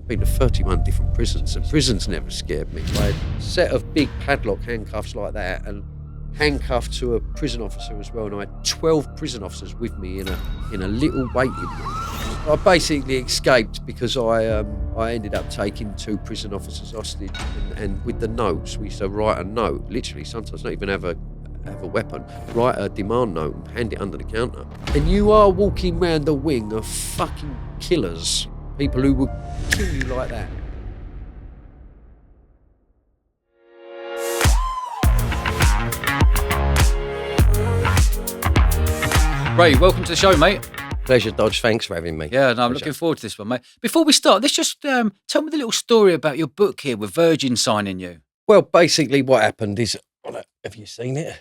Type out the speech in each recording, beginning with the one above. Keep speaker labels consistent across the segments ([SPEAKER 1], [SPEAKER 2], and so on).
[SPEAKER 1] I've been to 31 different prisons, and prisons never scared me. I had a set of big padlock handcuffs like that, and handcuffed to a prison officer as well, and I had 12 prison officers with me in a little waiting room. I basically escaped because I ended up taking 2 prison officers hostage, and with the notes, we used to write a note, literally, sometimes not even have a weapon, write a demand note and hand it under the counter. And you are walking round a wing of fucking killers, people who would kill you like that.
[SPEAKER 2] Ray, welcome to the show, mate.
[SPEAKER 1] Pleasure, Dodge. Thanks for having me.
[SPEAKER 2] Yeah, no, I'm looking forward to this one, mate. Before we start, let's just tell me the little story about your book here with Virgin signing you.
[SPEAKER 1] Well, basically what happened is, have you seen it?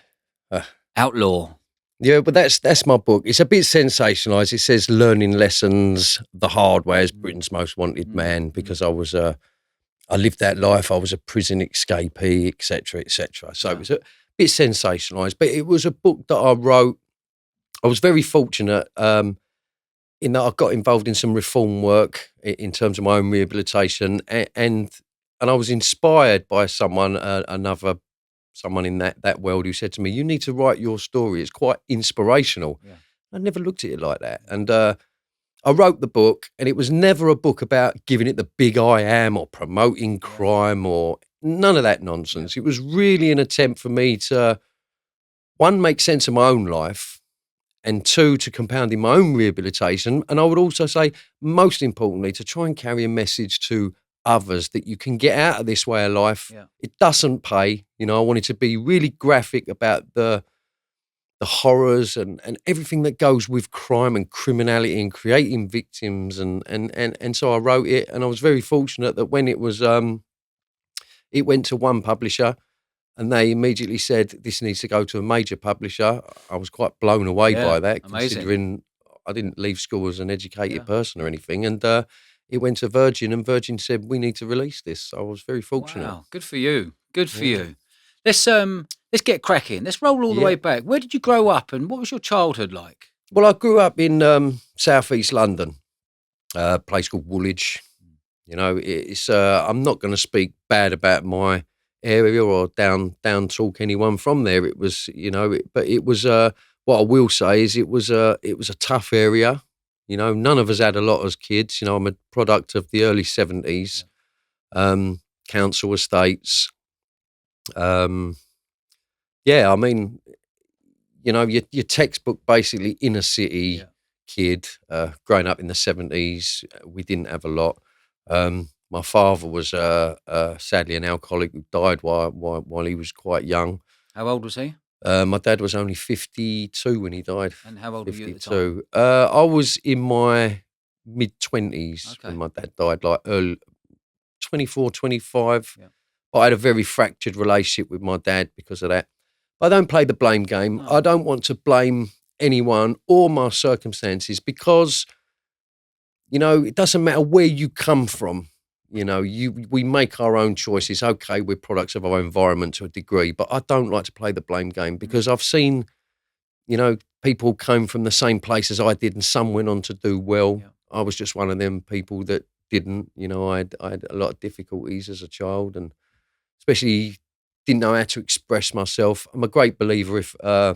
[SPEAKER 2] Outlaw.
[SPEAKER 1] Yeah, but that's my book. It's a bit sensationalised. It says learning lessons the hard way as Britain's most wanted man, because I lived that life. I was a prison escapee, etc., etc. So it was a bit sensationalised, but it was a book that I wrote. I was very fortunate in that I got involved in some reform work in terms of my own rehabilitation, and I was inspired by someone in that world who said to me, "You need to write your story. It's quite inspirational." Yeah. I never looked at it like that, and I wrote the book, and it was never a book about giving it the big I am or promoting crime or none of that nonsense. It was really an attempt for me to, one, make sense of my own life, and 2, to compound in my own rehabilitation. And I would also say, most importantly, to try and carry a message to others that you can get out of this way of life. Yeah. It doesn't pay. You know, I wanted to be really graphic about the horrors and everything that goes with crime and criminality and creating victims. And so I wrote it, and I was very fortunate that when it was, it went to one publisher, and they immediately said, this needs to go to a major publisher. I was quite blown away by that, considering I didn't leave school as an educated person or anything. And it went to Virgin, and Virgin said, we need to release this. So I was very fortunate.
[SPEAKER 2] Wow, good for you. Good for you. Let's get cracking. Let's roll all the way back. Where did you grow up, and what was your childhood like?
[SPEAKER 1] Well, I grew up in southeast London, a place called Woolwich. You know, it's I'm not going to speak bad about my area or down talk anyone from there. It was, you know, but it was what I will say is it was a tough area. You know, none of us had a lot as kids. You know, I'm a product of the early 70s, council estates. I mean, you know, your textbook basically inner city kid, growing up in the 70s. We didn't have a lot. My father was sadly an alcoholic who died while he was quite young.
[SPEAKER 2] How old was he?
[SPEAKER 1] My dad was only 52 when he died.
[SPEAKER 2] And how old 52. Were you at the
[SPEAKER 1] time? I was in my mid-20s when my dad died, like early 24, 25. Yeah. But I had a very fractured relationship with my dad because of that. But I don't play the blame game. No. I don't want to blame anyone or my circumstances because, you know, it doesn't matter where you come from. You know, we make our own choices. Okay, we're products of our environment to a degree, but I don't like to play the blame game because I've seen, you know, people came from the same place as I did and some went on to do well. Yeah. I was just one of them people that didn't. You know, I had a lot of difficulties as a child and especially didn't know how to express myself. I'm a great believer if I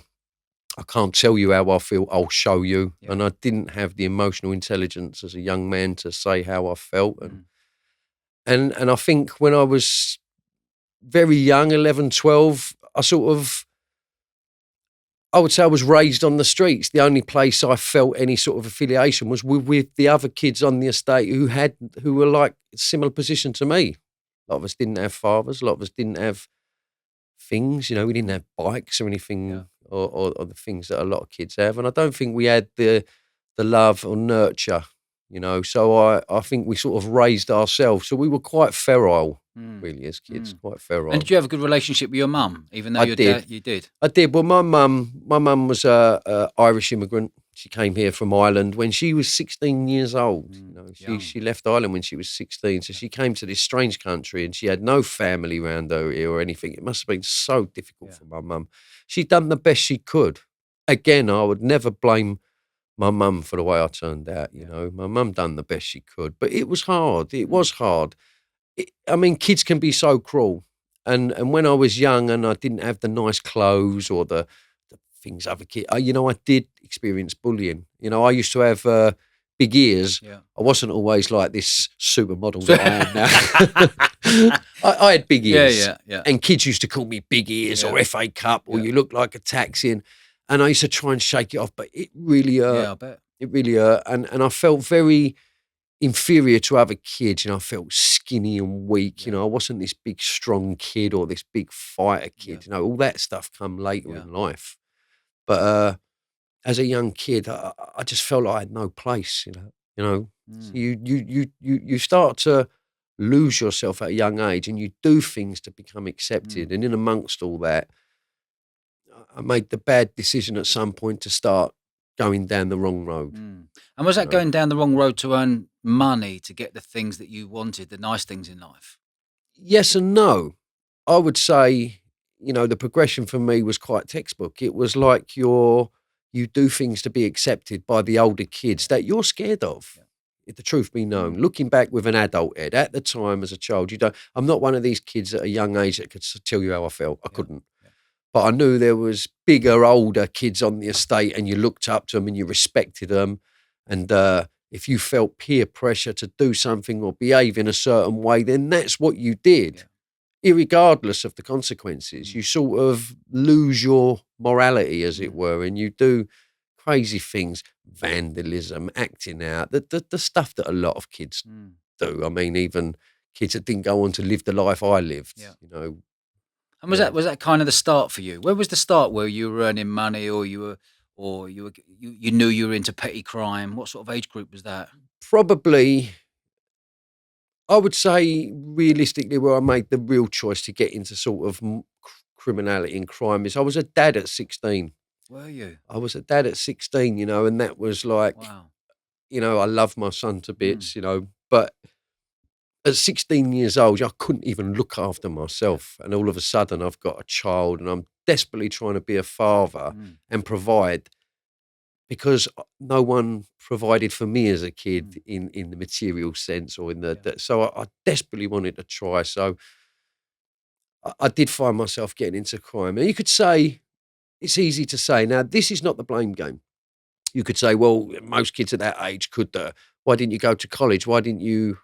[SPEAKER 1] can't tell you how I feel, I'll show you. Yeah. And I didn't have the emotional intelligence as a young man to say how I felt. And I think when I was very young, 11, 12, I would say I was raised on the streets. The only place I felt any sort of affiliation was with the other kids on the estate who were like a similar position to me. A lot of us didn't have fathers. A lot of us didn't have things. You know, we didn't have bikes or anything or the things that a lot of kids have. And I don't think we had the love or nurture. You know, so I think we sort of raised ourselves. So we were quite feral, really, as kids, quite feral.
[SPEAKER 2] And did you have a good relationship with your mum, even though you did?
[SPEAKER 1] I did. Well, my mum was a Irish immigrant. She came here from Ireland when she was 16 years old. You know, she left Ireland when she was 16. So she came to this strange country and she had no family around her here or anything. It must have been so difficult for my mum. She'd done the best she could. Again, I would never blame my mum for the way I turned out. You know, my mum done the best she could, but it was hard. It was hard. I mean, kids can be so cruel. And when I was young and I didn't have the nice clothes or the things other kids, you know, I did experience bullying. You know, I used to have big ears.
[SPEAKER 2] Yeah.
[SPEAKER 1] I wasn't always like this supermodel that I am now. I had big ears.
[SPEAKER 2] Yeah.
[SPEAKER 1] And kids used to call me Big Ears or FA Cup or you look like a taxi. And I used to try and shake it off, but it really hurt.
[SPEAKER 2] Yeah, I bet.
[SPEAKER 1] It really hurt. And I felt very inferior to other kids. You know, I felt skinny and weak. You know, I wasn't this big, strong kid or this big fighter kid. You know, all that stuff come later in life. But as a young kid, I just felt like I had no place. You know, so you start to lose yourself at a young age, and you do things to become accepted. And in amongst all that, I made the bad decision at some point to start going down the wrong road.
[SPEAKER 2] And was that going down the wrong road to earn money to get the things that you wanted, the nice things in life?
[SPEAKER 1] Yes and no. I would say, you know, the progression for me was quite textbook. It was like you do things to be accepted by the older kids that you're scared of. If the truth be known, looking back with an adult head, at the time as a child, I'm not one of these kids at a young age that could tell you how I felt. I couldn't. But I knew there was bigger, older kids on the estate and you looked up to them and you respected them. And if you felt peer pressure to do something or behave in a certain way, then that's what you did, irregardless of the consequences. You sort of lose your morality, as it were, and you do crazy things, vandalism, acting out, the stuff that a lot of kids do. I mean, even kids that didn't go on to live the life I lived, you know.
[SPEAKER 2] And was that kind of the start for you? Where was the start where you were earning money, or you knew you were into petty crime? What sort of age group was that?
[SPEAKER 1] Probably, I would say, realistically, where I made the real choice to get into sort of criminality and crime is I was a dad at 16.
[SPEAKER 2] Were you?
[SPEAKER 1] I was a dad at 16, you know, and that was like,
[SPEAKER 2] Wow.
[SPEAKER 1] you know, I love my son to bits, you know, but at 16 years old, I couldn't even look after myself. And all of a sudden I've got a child and I'm desperately trying to be a father and provide, because no one provided for me as a kid in the material sense or in so I desperately wanted to try. So I did find myself getting into crime. And you could say, it's easy to say, now this is not the blame game. You could say, well, most kids at that age could. Why didn't you go to college? Why didn't you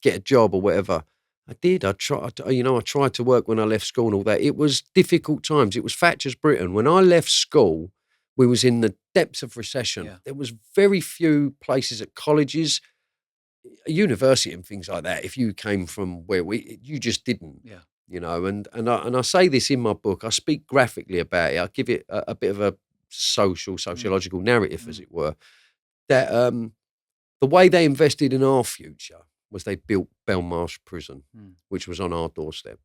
[SPEAKER 1] get a job or whatever? I did. I tried. I tried to work when I left school and all that. It was difficult times. It was Thatcher's Britain. When I left school, we was in the depths of recession.
[SPEAKER 2] Yeah.
[SPEAKER 1] There was very few places at colleges, a university, and things like that. If you came from where you just didn't.
[SPEAKER 2] Yeah.
[SPEAKER 1] You know, and I say this in my book. I speak graphically about it. I give it a bit of a sociological narrative, as it were, that the way they invested in our future was they built Belmarsh Prison, which was on our doorstep.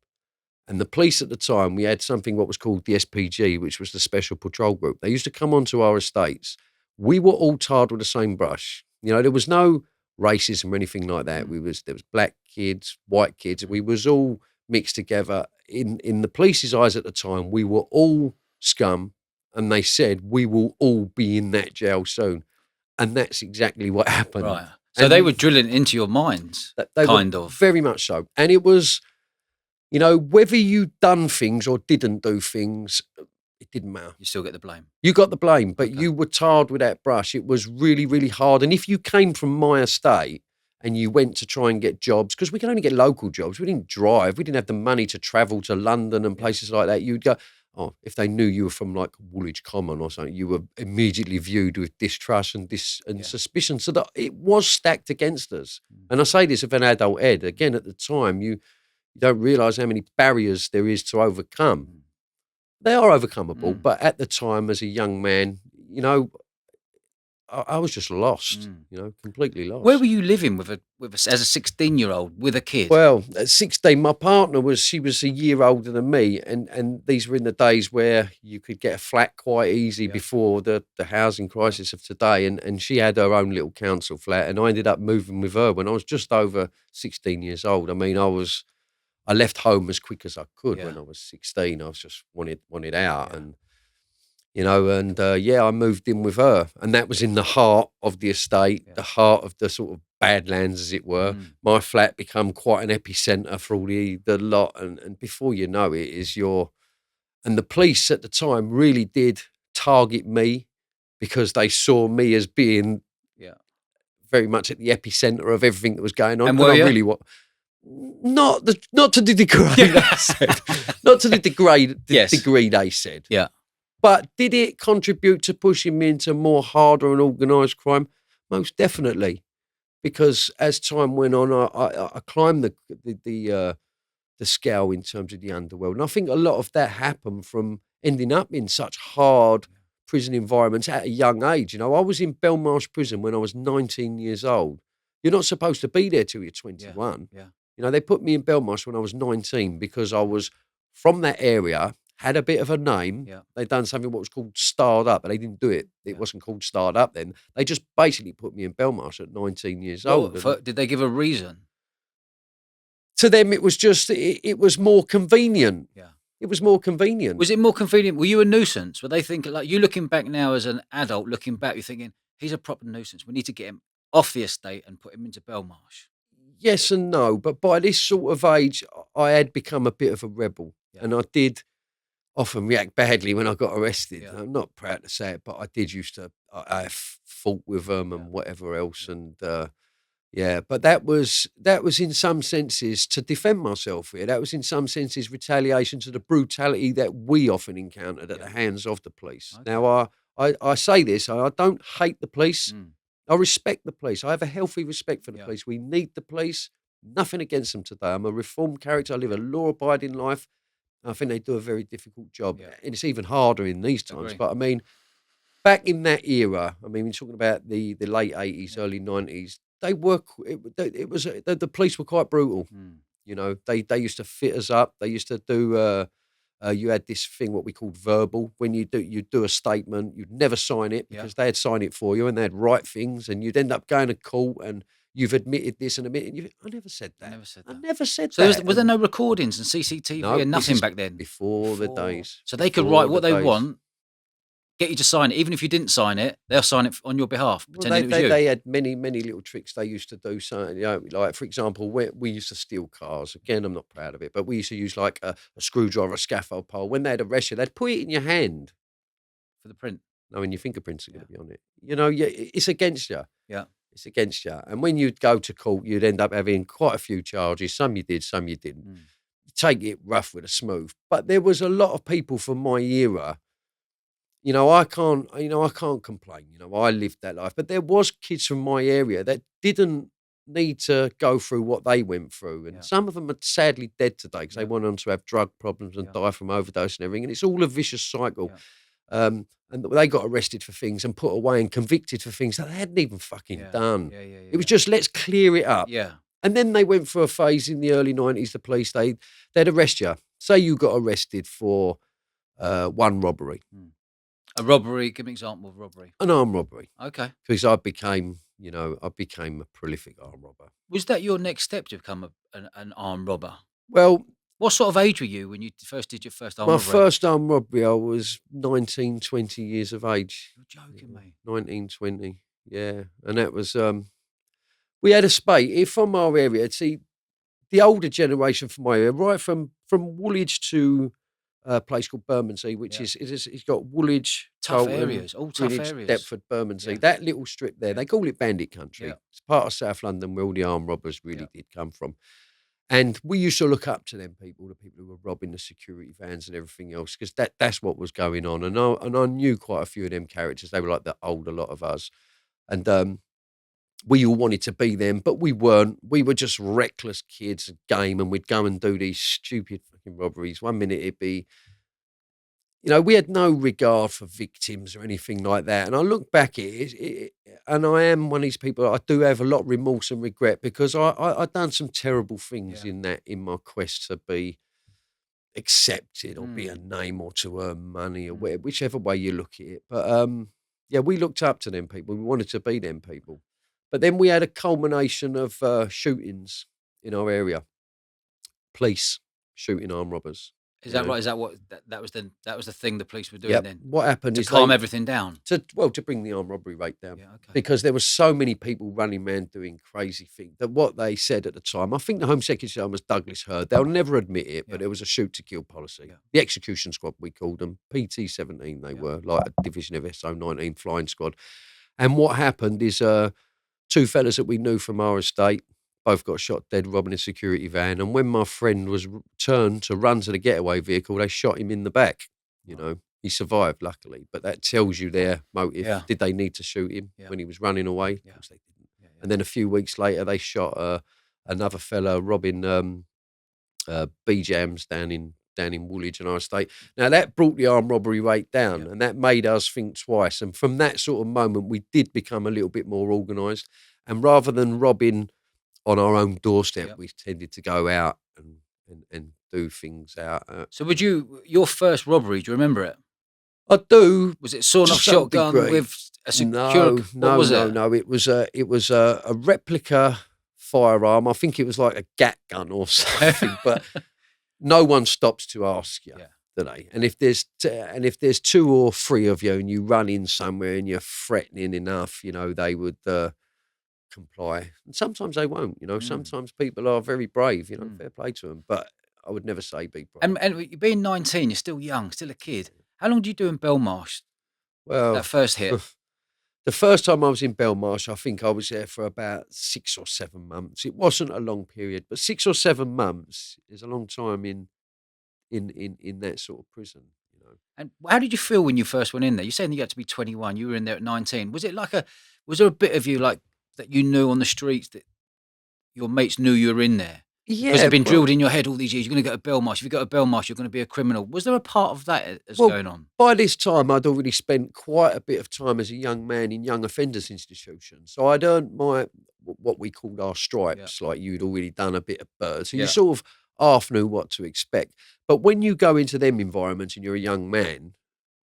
[SPEAKER 1] And the police at the time, we had something what was called the SPG, which was the Special Patrol Group. They used to come onto our estates. We were all tarred with the same brush. You know, there was no racism or anything like that. There was black kids, white kids. We was all mixed together. In the police's eyes at the time, we were all scum. And they said, we will all be in that jail soon. And that's exactly what happened.
[SPEAKER 2] Right. So they were drilling into your minds, kind of.
[SPEAKER 1] Very much so. And it was, you know, whether you done things or didn't do things, it didn't matter.
[SPEAKER 2] You still get the blame.
[SPEAKER 1] You got the blame, but you were tarred with that brush. It was really, really hard. And if you came from my estate and you went to try and get jobs, because we could only get local jobs. We didn't drive. We didn't have the money to travel to London and places like that. You'd go... Oh, if they knew you were from like Woolwich Common or something, you were immediately viewed with distrust and suspicion. So that it was stacked against us. And I say this of an adult head. Again, at the time, you don't realise how many barriers there is to overcome. They are overcomeable, but at the time, as a young man, you know, I was just lost, you know, completely lost.
[SPEAKER 2] Where were you living as a 16-year-old with a kid?
[SPEAKER 1] Well, at 16, my partner she was a year older than me, and these were in the days where you could get a flat quite easy before the housing crisis of today, and she had her own little council flat, and I ended up moving with her when I was just over 16 years old. I mean, I left home as quick as I could when I was 16. I was just wanted out, and you know, and yeah, I moved in with her, and that was in the heart of the estate,
[SPEAKER 2] Yeah.
[SPEAKER 1] the heart of the sort of badlands, as it were. My flat become quite an epicenter for all the lot, and before you know it, is your and the police at the time really did target me because they saw me as being
[SPEAKER 2] Yeah.
[SPEAKER 1] very much at the epicenter of everything that was going on,
[SPEAKER 2] And
[SPEAKER 1] and
[SPEAKER 2] were
[SPEAKER 1] I
[SPEAKER 2] you?
[SPEAKER 1] really what. Not to the degree
[SPEAKER 2] Yeah.
[SPEAKER 1] they said, not to the
[SPEAKER 2] Yes.
[SPEAKER 1] degree they said.
[SPEAKER 2] Yeah.
[SPEAKER 1] But did it contribute to pushing me into more harder and organised crime? Most definitely, because as time went on, I climbed the scale in terms of the underworld, and I think a lot of that happened from ending up in such hard prison environments at a young age. You know, I was in Belmarsh prison when I was 19 years old. You're not supposed to be there till you're
[SPEAKER 2] Yeah.
[SPEAKER 1] 21.
[SPEAKER 2] Yeah.
[SPEAKER 1] You know, they put me in Belmarsh when I was 19 because I was from that area, had a bit of a name.
[SPEAKER 2] Yeah.
[SPEAKER 1] They'd done something what was called starred up, but they didn't do it. It
[SPEAKER 2] Yeah.
[SPEAKER 1] wasn't called starred up then. They just basically put me in Belmarsh at 19 years old. And
[SPEAKER 2] Did they give a reason?
[SPEAKER 1] to them, it was just, it was more convenient.
[SPEAKER 2] Yeah.
[SPEAKER 1] It was more convenient.
[SPEAKER 2] Was it more convenient? Were you a nuisance? Were they thinking, like, you looking back now as an adult, looking back, you're thinking, he's a proper nuisance. We need to get him off the estate and put him into Belmarsh.
[SPEAKER 1] Yes and no, but by this sort of age, I had become a bit of a rebel,
[SPEAKER 2] Yeah.
[SPEAKER 1] and I did often react badly when I got arrested.
[SPEAKER 2] Yeah.
[SPEAKER 1] I'm not proud to say it, but I did used to. I fought with them
[SPEAKER 2] Yeah.
[SPEAKER 1] and whatever else, and yeah. But that was in some senses to defend myself. Here, that was in some senses retaliation to the brutality that we often encountered at
[SPEAKER 2] Yeah.
[SPEAKER 1] the hands of the police.
[SPEAKER 2] Okay.
[SPEAKER 1] Now, I say this, I don't hate the police.
[SPEAKER 2] Mm.
[SPEAKER 1] I respect the police. I have a healthy respect for the
[SPEAKER 2] Yeah.
[SPEAKER 1] police. We need the police. Nothing against them today. I'm a reformed character. I live a law-abiding life. I think they do a very difficult job,
[SPEAKER 2] Yeah.
[SPEAKER 1] and it's even harder in these times.
[SPEAKER 2] Agree.
[SPEAKER 1] But I mean, back in that era, I mean, we're talking about the late '80s,
[SPEAKER 2] Yeah.
[SPEAKER 1] early '90s. They were. It was the police were quite brutal.
[SPEAKER 2] Mm.
[SPEAKER 1] You know, they used to fit us up. They used to do. You had this thing what we called verbal. When you do a statement, you'd never sign it
[SPEAKER 2] Yeah.
[SPEAKER 1] because they'd sign it for you, and they'd write things, and you'd end up going to court, and you've admitted this and admitted. I never said
[SPEAKER 2] I
[SPEAKER 1] that.
[SPEAKER 2] never said
[SPEAKER 1] I
[SPEAKER 2] that.
[SPEAKER 1] never said
[SPEAKER 2] So
[SPEAKER 1] that.
[SPEAKER 2] was there
[SPEAKER 1] And
[SPEAKER 2] no recordings and CCTV
[SPEAKER 1] no,
[SPEAKER 2] and
[SPEAKER 1] this
[SPEAKER 2] nothing
[SPEAKER 1] is
[SPEAKER 2] back then?
[SPEAKER 1] before the days.
[SPEAKER 2] So they could
[SPEAKER 1] Before
[SPEAKER 2] write what
[SPEAKER 1] the
[SPEAKER 2] they
[SPEAKER 1] days.
[SPEAKER 2] want, get you to sign it. Even if you didn't sign it, they'll sign it on your behalf,
[SPEAKER 1] Well,
[SPEAKER 2] pretending it was you.
[SPEAKER 1] they had many, many little tricks they used to do. So, you know, like, for example, we used to steal cars. Again, I'm not proud of it, but we used to use like a screwdriver, a scaffold pole. When they'd arrest you, they'd put it in your hand,
[SPEAKER 2] For the print.
[SPEAKER 1] knowing your fingerprints are going
[SPEAKER 2] Yeah.
[SPEAKER 1] to be on it. You know, it's against you.
[SPEAKER 2] Yeah.
[SPEAKER 1] It's against you. And when you'd go to court, you'd end up having quite a few charges. Some you did, some you didn't.
[SPEAKER 2] Mm.
[SPEAKER 1] You take it rough with a smooth. But there was a lot of people from my era. You know, I can't complain. You know, I lived that life. But there was kids from my area that didn't need to go through what they went through. And
[SPEAKER 2] Yeah.
[SPEAKER 1] some of them are sadly dead today because they
[SPEAKER 2] Yeah.
[SPEAKER 1] went on to have drug problems and
[SPEAKER 2] Yeah.
[SPEAKER 1] die from overdose and everything. And it's all a vicious cycle.
[SPEAKER 2] Yeah.
[SPEAKER 1] And they got arrested for things and put away and convicted for things that they hadn't even fucking
[SPEAKER 2] Yeah.
[SPEAKER 1] done.
[SPEAKER 2] Yeah. Yeah.
[SPEAKER 1] It was just, let's clear it up.
[SPEAKER 2] Yeah.
[SPEAKER 1] And then they went through a phase in the early 90s, the police, they'd arrest you. Say you got arrested for one robbery,
[SPEAKER 2] A robbery. Give me an example of robbery.
[SPEAKER 1] an armed robbery,
[SPEAKER 2] Okay.
[SPEAKER 1] because I became a prolific armed robber.
[SPEAKER 2] Was that your next step to become an armed robber?
[SPEAKER 1] Well,
[SPEAKER 2] What sort of age were you when you first did your first armed
[SPEAKER 1] my
[SPEAKER 2] robbery?
[SPEAKER 1] first armed robbery, I was 19, 20 years of age.
[SPEAKER 2] You're joking, mate.
[SPEAKER 1] 19, 20, yeah. And that was, we had a spate from our area. See, the older generation from my area, right from Woolwich to a place called Bermondsey, which
[SPEAKER 2] Yeah.
[SPEAKER 1] it's got Woolwich,
[SPEAKER 2] Tough
[SPEAKER 1] Charlton,
[SPEAKER 2] areas, all tough
[SPEAKER 1] Greenwich,
[SPEAKER 2] areas.
[SPEAKER 1] Deptford, Bermondsey.
[SPEAKER 2] Yeah.
[SPEAKER 1] That little strip there,
[SPEAKER 2] Yeah.
[SPEAKER 1] they call it Bandit Country.
[SPEAKER 2] Yeah.
[SPEAKER 1] It's part of South London where all the armed robbers really
[SPEAKER 2] Yeah.
[SPEAKER 1] did come from. And we used to look up to them people, the people who were robbing the security vans and everything else, because that's what was going on. And I knew quite a few of them characters. They were like the older lot of us. And we all wanted to be them, but we weren't. We were just reckless kids at game, and we'd go and do these stupid fucking robberies. One minute it'd be, we had no regard for victims or anything like that. And I look back at it, and I am one of these people. I do have a lot of remorse and regret because I've done some terrible things
[SPEAKER 2] Yeah.
[SPEAKER 1] in my quest to be accepted or be a
[SPEAKER 2] Mm.
[SPEAKER 1] name or to earn money or
[SPEAKER 2] Mm.
[SPEAKER 1] whichever way you look at it. But yeah, we looked up to them people. We wanted to be them people. But then we had a culmination of shootings in our area. Police shooting armed robbers.
[SPEAKER 2] Is
[SPEAKER 1] you
[SPEAKER 2] that
[SPEAKER 1] know.
[SPEAKER 2] right? Is that what that was the thing the police were doing
[SPEAKER 1] Yep.
[SPEAKER 2] then?
[SPEAKER 1] What happened
[SPEAKER 2] To
[SPEAKER 1] is
[SPEAKER 2] calm everything down?
[SPEAKER 1] to bring the armed robbery rate down,
[SPEAKER 2] Yeah, okay.
[SPEAKER 1] because there were so many people running around doing crazy things that what they said at the time, I think the Home Secretary was Douglas Hurd. They'll never admit it, but
[SPEAKER 2] Yeah,
[SPEAKER 1] there was a shoot to kill policy.
[SPEAKER 2] yeah,
[SPEAKER 1] The execution squad, we called them PT-17. They
[SPEAKER 2] yeah.
[SPEAKER 1] were like a division of SO-19 flying squad. And what happened is two fellas that we knew from our estate both got shot dead robbing a security van. And when my friend was turned to run to the getaway vehicle, they shot him in the back. You
[SPEAKER 2] Right.
[SPEAKER 1] know, he survived, luckily. But that tells you their motive.
[SPEAKER 2] Yeah,
[SPEAKER 1] Did they need to shoot him
[SPEAKER 2] yeah,
[SPEAKER 1] when he was running away? Of
[SPEAKER 2] yeah,
[SPEAKER 1] course they didn't.
[SPEAKER 2] yeah, yeah.
[SPEAKER 1] And then a few weeks later, they shot another fella robbing B-Jams down in Woolwich and our estate. Now that brought the armed robbery rate down,
[SPEAKER 2] Yeah.
[SPEAKER 1] and that made us think twice. And from that sort of moment, we did become a little bit more organised. And rather than robbing on our own doorstep,
[SPEAKER 2] Yeah.
[SPEAKER 1] we tended to go out and do things out.
[SPEAKER 2] So would your first robbery, do you remember it?
[SPEAKER 1] I do
[SPEAKER 2] Was it sawn
[SPEAKER 1] to
[SPEAKER 2] off
[SPEAKER 1] some
[SPEAKER 2] shotgun
[SPEAKER 1] degree.
[SPEAKER 2] with a secure
[SPEAKER 1] No,
[SPEAKER 2] what
[SPEAKER 1] no,
[SPEAKER 2] was
[SPEAKER 1] no,
[SPEAKER 2] it?
[SPEAKER 1] no. It was a replica firearm. I think it was like a gat gun or something, but no one stops to ask you,
[SPEAKER 2] Yeah.
[SPEAKER 1] do they? And if there's two or three of you and you run in somewhere and you're threatening enough, they would comply. And sometimes they won't.
[SPEAKER 2] Mm,
[SPEAKER 1] Sometimes people are very brave.
[SPEAKER 2] mm.
[SPEAKER 1] Fair play to them. But I would never say be brave.
[SPEAKER 2] And you being 19, you're still young, still a kid. How long did you do in Belmarsh,
[SPEAKER 1] Well,
[SPEAKER 2] that first hit?
[SPEAKER 1] the first time I was in Belmarsh, I think I was there for about 6 or 7 months. It wasn't a long period, but 6 or 7 months is a long time in that sort of prison.
[SPEAKER 2] And how did you feel when you first went in there? You're saying you had to be 21, you were in there at 19. Was there a bit of you like that you knew on the streets that your mates knew you were in there? Because
[SPEAKER 1] Yeah,
[SPEAKER 2] it'd been
[SPEAKER 1] well,
[SPEAKER 2] drilled in your head all these years, you're gonna go to Belmarsh. If you go to Belmarsh, you're gonna be a criminal. Was there a part of that that's
[SPEAKER 1] well,
[SPEAKER 2] going on?
[SPEAKER 1] by this time, I'd already spent quite a bit of time as a young man in young offenders institutions. So I'd earned what we called our
[SPEAKER 2] Yeah.
[SPEAKER 1] stripes, like you'd already done a bit of bird. So you
[SPEAKER 2] Yeah.
[SPEAKER 1] sort of half knew what to expect. But when you go into them environments and you're a young man,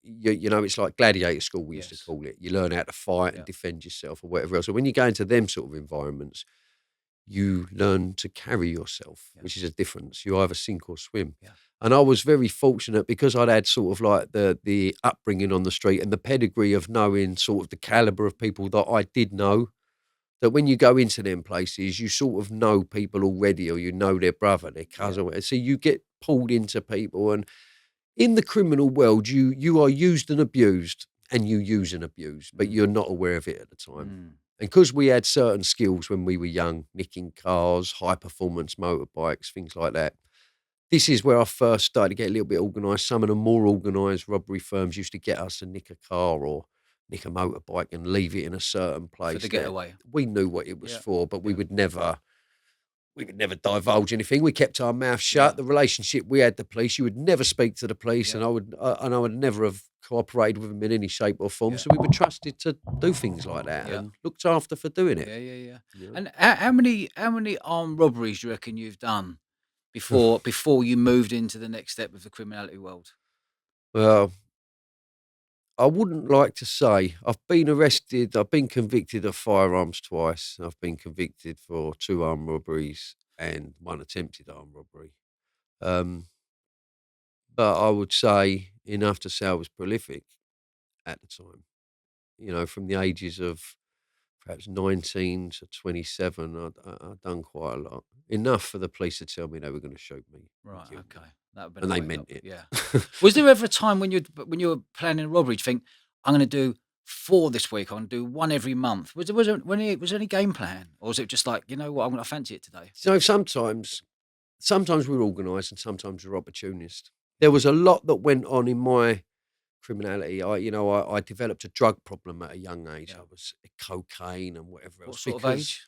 [SPEAKER 1] it's like gladiator school, we used to
[SPEAKER 2] Yes.
[SPEAKER 1] call it. You learn how to fight and
[SPEAKER 2] Yeah.
[SPEAKER 1] defend yourself or whatever else. So when you go into them sort of environments, you learn to carry yourself,
[SPEAKER 2] Yeah.
[SPEAKER 1] which is a difference. You either sink or swim.
[SPEAKER 2] Yeah.
[SPEAKER 1] And I was very fortunate because I'd had sort of like the upbringing on the street and the pedigree of knowing sort of the caliber of people that I did know. That when you go into them places, you sort of know people already, or you know their brother, their
[SPEAKER 2] Yeah.
[SPEAKER 1] cousin. So you get pulled into people, and in the criminal world, you are used and abused, and you use and abuse, but
[SPEAKER 2] Mm.
[SPEAKER 1] you're not aware of it at the time.
[SPEAKER 2] Mm.
[SPEAKER 1] And because we had certain skills when we were young, nicking cars, high performance motorbikes, things like that. This is where I first started to get a little bit organised. Some of the more organised robbery firms used to get us to nick a car or nick a motorbike and leave it in a certain
[SPEAKER 2] For
[SPEAKER 1] place.
[SPEAKER 2] the
[SPEAKER 1] Now,
[SPEAKER 2] getaway.
[SPEAKER 1] we knew what it was
[SPEAKER 2] Yeah.
[SPEAKER 1] for, but we
[SPEAKER 2] Yeah.
[SPEAKER 1] would never divulge anything. We kept our mouth shut.
[SPEAKER 2] Yeah.
[SPEAKER 1] The relationship we had, the police, you would never speak to the police,
[SPEAKER 2] Yeah.
[SPEAKER 1] and I would never have cooperated with them in any shape or form.
[SPEAKER 2] Yeah.
[SPEAKER 1] So we were trusted to do things like that
[SPEAKER 2] Yeah.
[SPEAKER 1] and looked after for doing it.
[SPEAKER 2] Yeah, yeah, yeah.
[SPEAKER 1] You know?
[SPEAKER 2] And how many armed robberies do you reckon you've done before you moved into the next step of the criminality world?
[SPEAKER 1] Well, I wouldn't like to say. I've been arrested. I've been convicted of firearms twice. I've been convicted for 2 armed robberies and 1 attempted armed robbery. Um, but I would say enough to say I was prolific at the time. From the ages of perhaps 19 to 27, I'd done quite a lot. Enough for the police to tell me they were going to shoot me and
[SPEAKER 2] Right,
[SPEAKER 1] kill me.
[SPEAKER 2] okay. That would been
[SPEAKER 1] And
[SPEAKER 2] a
[SPEAKER 1] they
[SPEAKER 2] wake
[SPEAKER 1] meant
[SPEAKER 2] up.
[SPEAKER 1] it.
[SPEAKER 2] Yeah. Was there ever a time when you were planning a robbery, do you think, I'm gonna do 4 this week, I'm gonna do 1 every month? Was there any game plan? Or was it just like, you know what, I fancy it today?
[SPEAKER 1] So sometimes we were organised and sometimes we were opportunist. There was a lot that went on in my criminality. I developed a drug problem at a young age.
[SPEAKER 2] Yeah.
[SPEAKER 1] I was cocaine and whatever
[SPEAKER 2] What
[SPEAKER 1] else.
[SPEAKER 2] sort of
[SPEAKER 1] Because
[SPEAKER 2] age?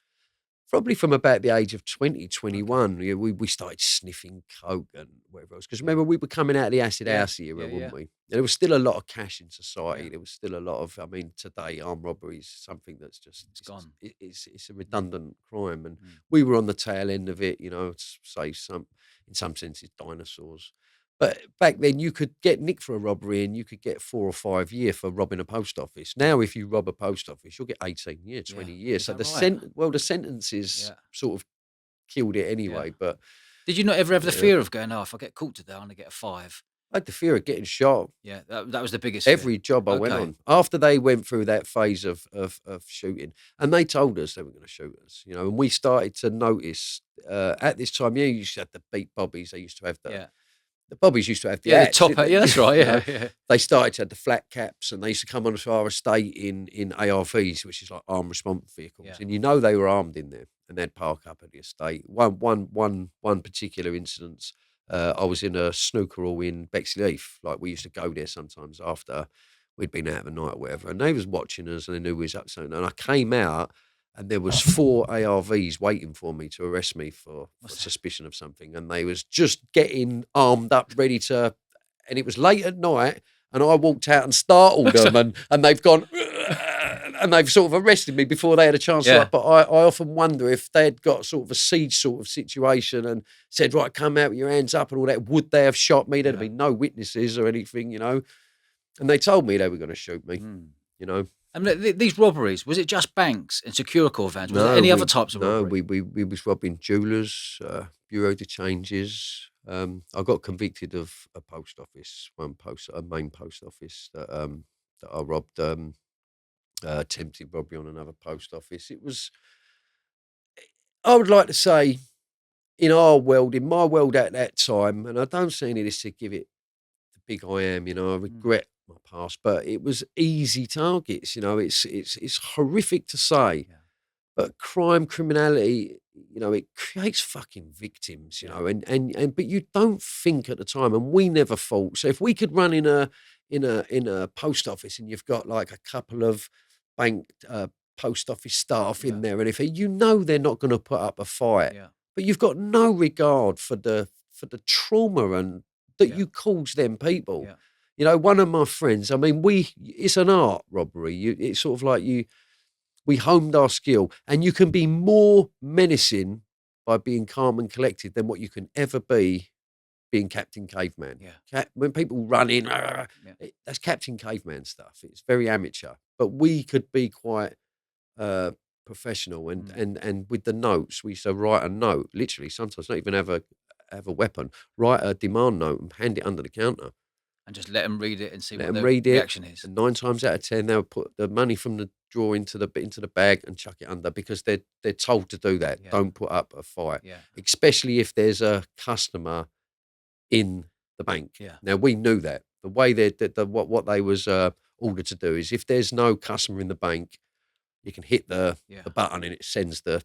[SPEAKER 1] probably from about the age of 20,
[SPEAKER 2] Okay.
[SPEAKER 1] 21, we started sniffing coke and whatever else. Because remember, we were coming out of the acid
[SPEAKER 2] Yeah.
[SPEAKER 1] house era,
[SPEAKER 2] Yeah, yeah.
[SPEAKER 1] weren't we? And there was still a lot of cash in society.
[SPEAKER 2] Yeah.
[SPEAKER 1] There was still a lot of, I mean, today armed robbery is something that's just
[SPEAKER 2] It's gone.
[SPEAKER 1] It's a redundant crime, and
[SPEAKER 2] Mm.
[SPEAKER 1] we were on the tail end of it. Say in some senses dinosaurs. But back then, you could get nicked for a robbery and you could get 4 or 5 years for robbing a post office. Now, if you rob a post office, you'll get 18 years, 20
[SPEAKER 2] Yeah.
[SPEAKER 1] years.
[SPEAKER 2] Is
[SPEAKER 1] So
[SPEAKER 2] that right?
[SPEAKER 1] the sentences
[SPEAKER 2] Yeah.
[SPEAKER 1] sort of killed it
[SPEAKER 2] Yeah.
[SPEAKER 1] anyway. But
[SPEAKER 2] Did you not ever have the
[SPEAKER 1] Yeah.
[SPEAKER 2] fear of going, "Oh, if I get caught today, I'm gonna get a 5?"
[SPEAKER 1] I had the fear of getting shot.
[SPEAKER 2] Yeah, that was the biggest fear.
[SPEAKER 1] Every job I went
[SPEAKER 2] Okay.
[SPEAKER 1] on, after they went through that phase of shooting, and they told us they were going to shoot us, you know, and we started to notice at this time. You used to have the beat bobbies. They used to have
[SPEAKER 2] Yeah.
[SPEAKER 1] the bobbies used to have the
[SPEAKER 2] Yeah, the
[SPEAKER 1] hats,
[SPEAKER 2] top
[SPEAKER 1] didn't
[SPEAKER 2] hat.
[SPEAKER 1] they?
[SPEAKER 2] Yeah, that's right.
[SPEAKER 1] You know,
[SPEAKER 2] Yeah, yeah.
[SPEAKER 1] they started to have the flat caps, and they used to come onto our estate in ARVs, which is like armed response vehicles,
[SPEAKER 2] Yeah.
[SPEAKER 1] and you know they were armed in there, and they'd park up at the estate. One particular instance. I was in a snooker hall in Bexley Heath. Like we used to go there sometimes after we'd been out of a night or whatever, and they was watching us and they knew we was up to something. And I came out and there was 4 ARVs waiting for me to arrest me for
[SPEAKER 2] What's that?
[SPEAKER 1] suspicion of something, and they was just getting armed up, ready to. And it was late at night, and I walked out and startled them, and they've gone. And they've sort of arrested me before they had a chance to.
[SPEAKER 2] Yeah.
[SPEAKER 1] But I often wonder if they had got sort of a siege sort of situation and said, right, come out with your hands up and all that, would they have shot me? There'd have
[SPEAKER 2] Yeah.
[SPEAKER 1] been no witnesses or anything, you know. And they told me they were going to shoot me, you know.
[SPEAKER 2] And these robberies, was it just banks and Securicore vans? Was there any other types of robbery?
[SPEAKER 1] We was robbing jewellers, bureau de changes. I got convicted of a post office, a main post office that I robbed. Attempted robbery on another post office. It was. I would like to say, in my world at that time, and I don't see any of this to give it the big I am. You know, I regret my past, but it was easy targets. You know, it's horrific to say.
[SPEAKER 2] Yeah.
[SPEAKER 1] But criminality, you know, it creates fucking victims, you know, and but you don't think at the time, and we never thought. So if we could run in a post office and you've got like a couple of bank post office staff in there, and if you know they're not going to put up a fight,
[SPEAKER 2] Yeah.
[SPEAKER 1] but you've got no regard for the trauma and that
[SPEAKER 2] Yeah.
[SPEAKER 1] you cause them people.
[SPEAKER 2] Yeah.
[SPEAKER 1] You know, one of my friends, I mean, it's an art robbery. It's sort of like we honed our skill, and you can be more menacing by being calm and collected than what you can ever be being Captain Caveman.
[SPEAKER 2] Yeah.
[SPEAKER 1] When people run in, that's Captain Caveman stuff. It's very amateur, but we could be quite professional. And with the notes, we used to write a note, literally, sometimes not even have a weapon, write a demand note and hand it under the counter.
[SPEAKER 2] And just let them read it and see
[SPEAKER 1] Let
[SPEAKER 2] what
[SPEAKER 1] them
[SPEAKER 2] their
[SPEAKER 1] read it,
[SPEAKER 2] reaction is.
[SPEAKER 1] and 9 times out of 10, they'll put the money from the drawer into the bag and chuck it under because they're told to do that.
[SPEAKER 2] Yeah.
[SPEAKER 1] Don't put up a fight,
[SPEAKER 2] Yeah.
[SPEAKER 1] especially if there's a customer in the bank.
[SPEAKER 2] Yeah.
[SPEAKER 1] Now we knew that the way what they was ordered to do is if there's no customer in the bank, you can hit the button and it sends the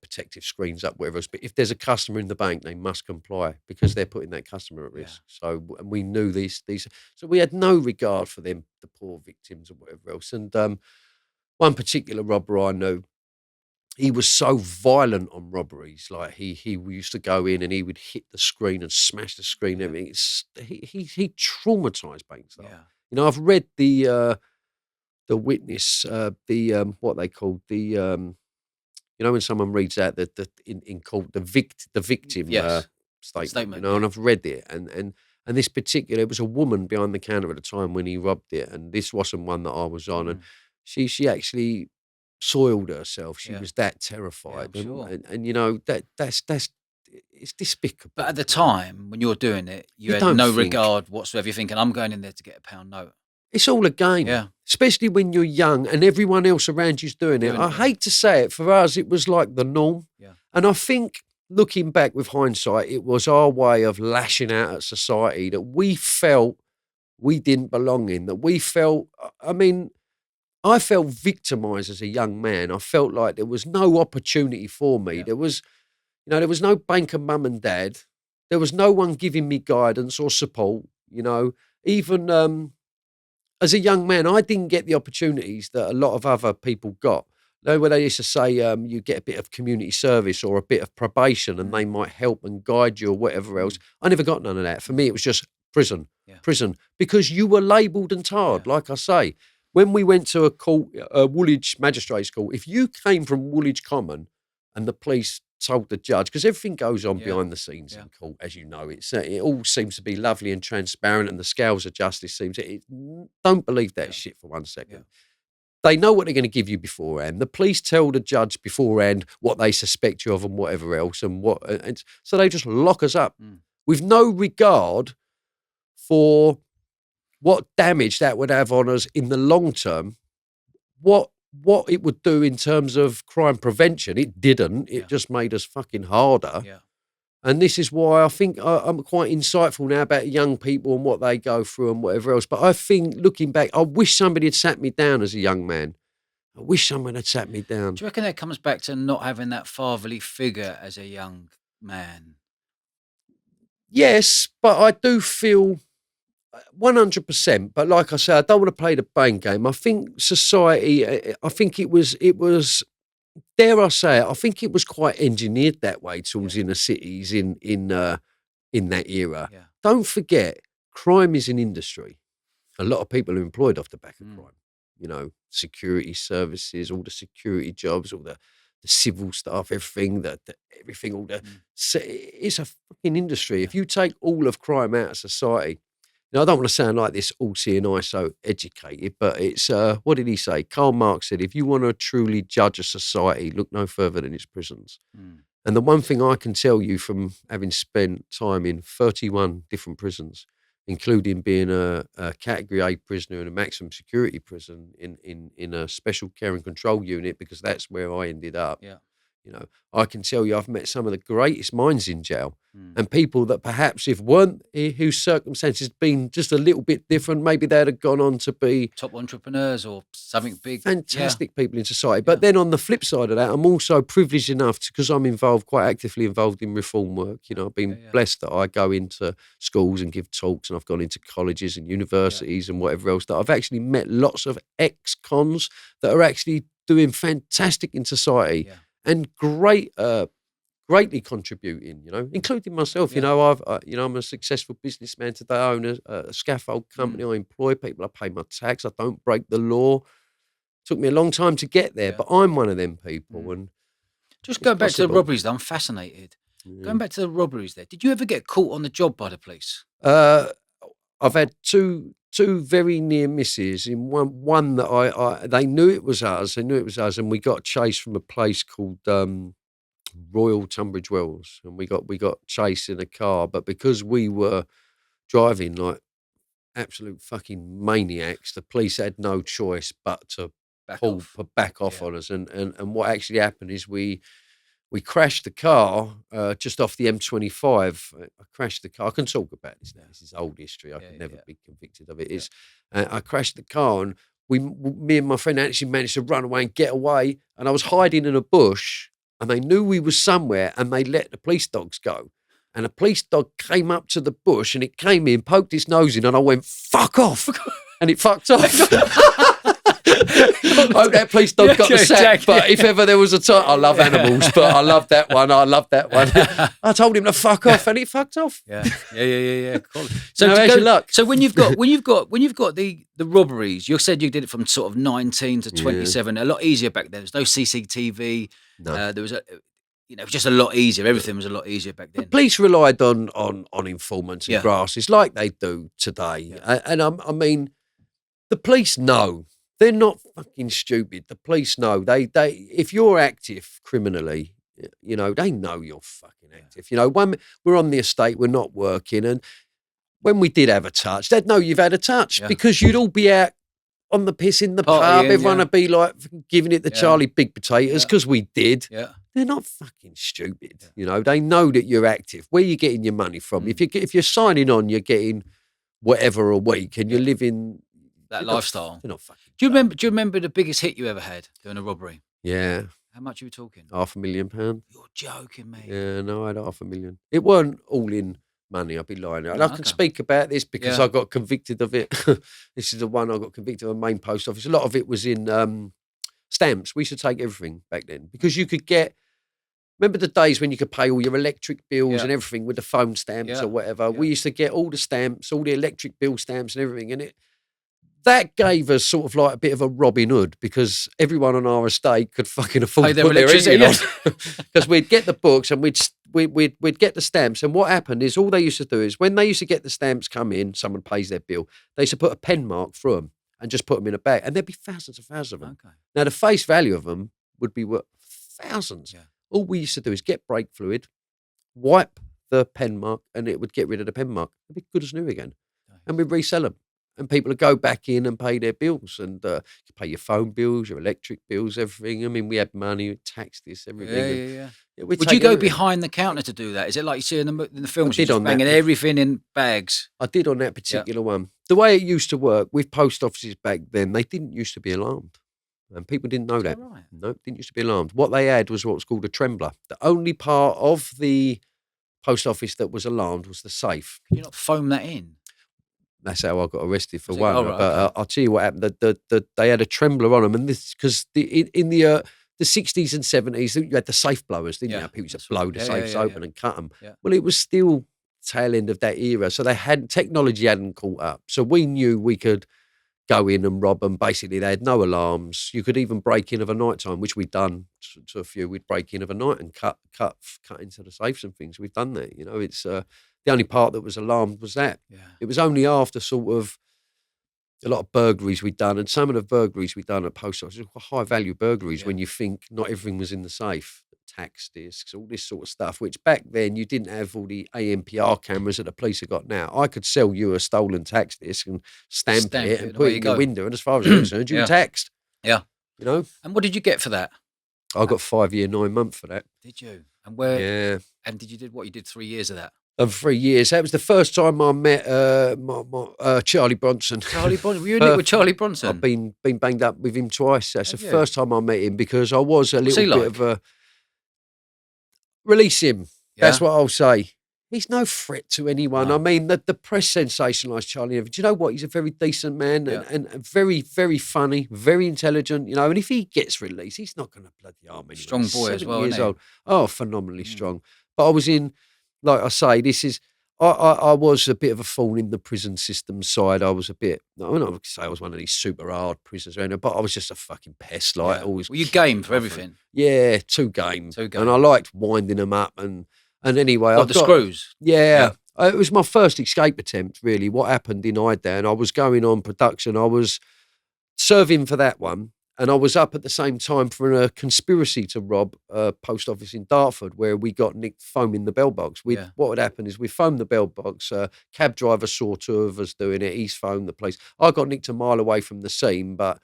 [SPEAKER 1] protective screens up, whatever else. But if there's a customer in the bank, they must comply because they're putting that customer at risk. So, and we knew these, so we had no regard for them, the poor victims or whatever else. And one particular robber I knew, he was so violent on robberies. Like he used to go in and he would hit the screen and smash the screen. And everything. He traumatized bank staff.
[SPEAKER 2] Yeah.
[SPEAKER 1] You know, I've read the witness, what they called you know, when someone reads out the in court the victim
[SPEAKER 2] Yes.
[SPEAKER 1] statement, you know, and I've read it, and this particular, it was a woman behind the counter at the time when he robbed it, and this wasn't one that I was on, and she actually soiled herself. She was that terrified,
[SPEAKER 2] I'm sure.
[SPEAKER 1] and you know that's it's despicable.
[SPEAKER 2] But at the time when you're doing it, you had
[SPEAKER 1] don't
[SPEAKER 2] no
[SPEAKER 1] think.
[SPEAKER 2] regard whatsoever. You're thinking, I'm going in there to get a £1 note.
[SPEAKER 1] It's all a game,
[SPEAKER 2] Yeah.
[SPEAKER 1] especially when you're young and everyone else around you's doing it. I hate to say it, for us, it was like the norm.
[SPEAKER 2] Yeah.
[SPEAKER 1] And I think, looking back with hindsight, it was our way of lashing out at society that we felt we didn't belong in, that we felt, I mean, I felt victimised as a young man. I felt like there was no opportunity for me.
[SPEAKER 2] Yeah.
[SPEAKER 1] There was, you know, there was no banker mum and dad. There was no one giving me guidance or support, you know, even as a young man, I didn't get the opportunities that a lot of other people got. You know, where they used to say you get a bit of community service or a bit of probation and they might help and guide you or whatever else. I never got none of that. For me, it was just prison, because you were labelled and tarred, like I say. When we went to a court, Woolwich Magistrates Court, if you came from Woolwich Common and the police told the judge, because everything goes on behind the scenes in court, as you know, it all seems to be lovely and transparent, and the scales of justice don't believe that shit for 1 second. They know what they're going to give you beforehand. The police tell the judge beforehand what they suspect you of and whatever else, and so they just lock us up with no regard for what damage that would have on us in the long term. What it would do in terms of crime prevention, it didn't. It just made us fucking harder.
[SPEAKER 2] Yeah.
[SPEAKER 1] And this is why I think I'm quite insightful now about young people and what they go through and whatever else. But I think, looking back, I wish somebody had sat me down as a young man. I wish someone had sat me down.
[SPEAKER 2] Do you reckon that comes back to not having that fatherly figure as a young man?
[SPEAKER 1] Yes, but I do feel 100%. But like I say, I don't want to play the blame game. I think society, I think it was, dare I say it, I think it was quite engineered that way towards inner cities in that era.
[SPEAKER 2] Yeah.
[SPEAKER 1] Don't forget, crime is an industry. A lot of people are employed off the back of crime. You know, security services, all the security jobs, all the civil stuff, everything, everything, all the. It's a fucking industry. If you take all of crime out of society, now I don't want to sound like this all-seeing eye, so educated, but it's what did he say? Karl Marx said, if you want to truly judge a society, look no further than its prisons. And the one thing I can tell you from having spent time in 31 different prisons, including being a Category A prisoner in a maximum security prison in a special care and control unit, because that's where I ended up.
[SPEAKER 2] Yeah.
[SPEAKER 1] You know, I can tell you I've met some of the greatest minds in jail, and people that perhaps if weren't, whose circumstances been just a little bit different, maybe they'd have gone on to be
[SPEAKER 2] top entrepreneurs or something big.
[SPEAKER 1] Fantastic people in society. But then on the flip side of that, I'm also privileged enough because I'm quite actively involved in reform work. You know, I've been blessed that I go into schools and give talks, and I've gone into colleges and universities and whatever else, that I've actually met lots of ex-cons that are actually doing fantastic in society and greatly contributing, you know, including myself. You know, I'm a successful businessman today. I own a scaffold company. I employ people. I pay my tax. I don't break the law. Took me a long time to get there, but I'm one of them people. And
[SPEAKER 2] just going back to the robberies, though, I'm fascinated. Going back to the robberies, there, did you ever get caught on the job by the police?
[SPEAKER 1] I've had two very near misses. In one that they knew it was us. They knew it was us, and we got chased from a place called Royal Tunbridge Wells, and we got chased in a car. But because we were driving like absolute fucking maniacs, the police had no choice but to back off on us. And what actually happened is we crashed the car just off the M25. I crashed the car. I can talk about this now. This is old history. I can never be convicted of it. I crashed the car, and me and my friend actually managed to run away and get away. And I was hiding in a bush, and they knew we was somewhere, and they let the police dogs go. And a police dog came up to the bush, and it came in, poked its nose in, and I went, "Fuck off!" and it fucked off. I hope that police dog got the sack, but if ever there was a time, I love animals, but I love that one. I told him to fuck off, and he fucked off.
[SPEAKER 2] Yeah. Cool.
[SPEAKER 1] So how's your luck?
[SPEAKER 2] So when you've got the robberies, you said you did it from sort of 19 to 27. A lot easier back then. There was no CCTV.
[SPEAKER 1] No.
[SPEAKER 2] There was it was just a lot easier. Everything was a lot easier back then.
[SPEAKER 1] The police relied on informants and grasses like they do today, and I mean, the police know. They're not fucking stupid. The police know. They if you're active criminally, you know, they know you're fucking active. You know, when we're on the estate, we're not working, and when we did have a touch, they'd know you've had a touch because you'd all be out on the piss in the pub. Everyone would be like giving it the Charlie Big Potatoes because we did.
[SPEAKER 2] Yeah.
[SPEAKER 1] They're not fucking stupid. You know, they know that you're active. Where you getting your money from? If you're signing on, you're getting whatever a week, and you're living
[SPEAKER 2] that lifestyle.
[SPEAKER 1] You're not fucking.
[SPEAKER 2] Do you remember the biggest hit you ever had doing a robbery?
[SPEAKER 1] Yeah.
[SPEAKER 2] How much are we talking?
[SPEAKER 1] £500,000.
[SPEAKER 2] You're joking, mate.
[SPEAKER 1] Yeah, no, I had £500,000. It weren't all in money. I'd be lying. And I can speak about this because I got convicted of it. This is the one I got convicted of, a main post office. A lot of it was in stamps. We used to take everything back then because you could get. Remember the days when you could pay all your electric bills and everything with the phone stamps or whatever? We used to get all the stamps, all the electric bill stamps and everything. And that gave us sort of like a bit of a Robin Hood because everyone on our estate could fucking afford to put their heating on. Because we'd get the books and we'd get the stamps. And what happened is all they used to do is when they used to get the stamps come in, someone pays their bill, they used to put a pen mark through them. and just put them in a bag. And there'd be thousands of them.
[SPEAKER 2] Okay.
[SPEAKER 1] Now, the face value of them would be worth thousands.
[SPEAKER 2] Yeah.
[SPEAKER 1] All we used to do is get brake fluid, wipe the pen mark, and it would get rid of the pen mark. It'd be good as new again.
[SPEAKER 2] Okay.
[SPEAKER 1] And we'd resell them. And people would go back in and pay their bills, and you pay your phone bills, your electric bills, everything. I mean, we had money, we taxed this, everything.
[SPEAKER 2] Yeah.
[SPEAKER 1] Yeah,
[SPEAKER 2] Would you go behind the counter to do that? Is it like you see in the films? You're just banging everything in bags.
[SPEAKER 1] I did on that particular one. The way it used to work with post offices back then, they didn't used to be alarmed. And people didn't know that.
[SPEAKER 2] Right?
[SPEAKER 1] No, didn't used to be alarmed. What they had was what's called a trembler. The only part of the post office that was alarmed was the safe.
[SPEAKER 2] Can you not foam that in?
[SPEAKER 1] That's how I got arrested for
[SPEAKER 2] Was it?
[SPEAKER 1] one.
[SPEAKER 2] Oh, right,
[SPEAKER 1] But
[SPEAKER 2] okay.
[SPEAKER 1] I'll tell you what happened. They had a trembler on them, and this because in the 60s and 70s, you had the safe blowers, didn't
[SPEAKER 2] Yeah,
[SPEAKER 1] you? People used
[SPEAKER 2] that's
[SPEAKER 1] to blow
[SPEAKER 2] right.
[SPEAKER 1] the
[SPEAKER 2] Yeah,
[SPEAKER 1] safes
[SPEAKER 2] yeah,
[SPEAKER 1] open
[SPEAKER 2] yeah.
[SPEAKER 1] and cut them.
[SPEAKER 2] Yeah.
[SPEAKER 1] Well, it was still tail end of that era, so technology hadn't caught up. So we knew we could go in and rob them. Basically, they had no alarms. You could even break in of a night time, which we'd done to a few. We'd break in of a night and cut into the safes and things. We've done that. You know, it's the only part that was alarmed was that.
[SPEAKER 2] Yeah.
[SPEAKER 1] It was only after sort of a lot of burglaries we'd done, and some of the burglaries we'd done at post offices were high value burglaries when you think not everything was in the safe. Tax discs, all this sort of stuff, which back then you didn't have all the ANPR cameras that the police have got now. I could sell you a stolen tax disc and stamp it and put it in your window, and as far as I'm concerned, you were taxed.
[SPEAKER 2] Yeah.
[SPEAKER 1] You know?
[SPEAKER 2] And what did you get for that?
[SPEAKER 1] I got 5 year, 9 month for that.
[SPEAKER 2] Did you? And where?
[SPEAKER 1] Yeah.
[SPEAKER 2] And did you did what you did 3 years of that?
[SPEAKER 1] Of 3 years. That was the first time I met Charlie Bronson.
[SPEAKER 2] Charlie Bronson. Were you in it with Charlie Bronson?
[SPEAKER 1] I've been banged up with him twice. That's
[SPEAKER 2] Have
[SPEAKER 1] the
[SPEAKER 2] you?
[SPEAKER 1] first time I met him because I was a
[SPEAKER 2] What's
[SPEAKER 1] little
[SPEAKER 2] he
[SPEAKER 1] bit
[SPEAKER 2] like?
[SPEAKER 1] of a release him.
[SPEAKER 2] Yeah?
[SPEAKER 1] That's what I'll say. He's no threat to anyone.
[SPEAKER 2] No.
[SPEAKER 1] I mean, the press sensationalised Charlie. Do you know what? He's a very decent man and very, very funny, very intelligent, you know. And if he gets released, he's not going to bloody harm anyone.
[SPEAKER 2] Strong boy as
[SPEAKER 1] 7
[SPEAKER 2] well,
[SPEAKER 1] years
[SPEAKER 2] isn't he?
[SPEAKER 1] old. Oh, phenomenally strong. But I was in, like I say, this is, I was a bit of a fool in the prison system side. I was a bit, I don't know, say I was one of these super hard prisoners, or anything, but I was just a fucking pest. Like, always.
[SPEAKER 2] Were you game for everything?
[SPEAKER 1] Yeah, too game.
[SPEAKER 2] Too game.
[SPEAKER 1] And I liked winding them up. And anyway,
[SPEAKER 2] What, the screws?
[SPEAKER 1] Yeah. It was my first escape attempt, really. What happened in Idan, I was going on production. I was serving for that one. And I was up at the same time for a conspiracy to rob a post office in Dartford where we got nicked foaming the bell box. What would happen is we foamed the bell box. Cab driver saw two of us doing it. He's phoned the police. I got nicked a mile away from the scene, but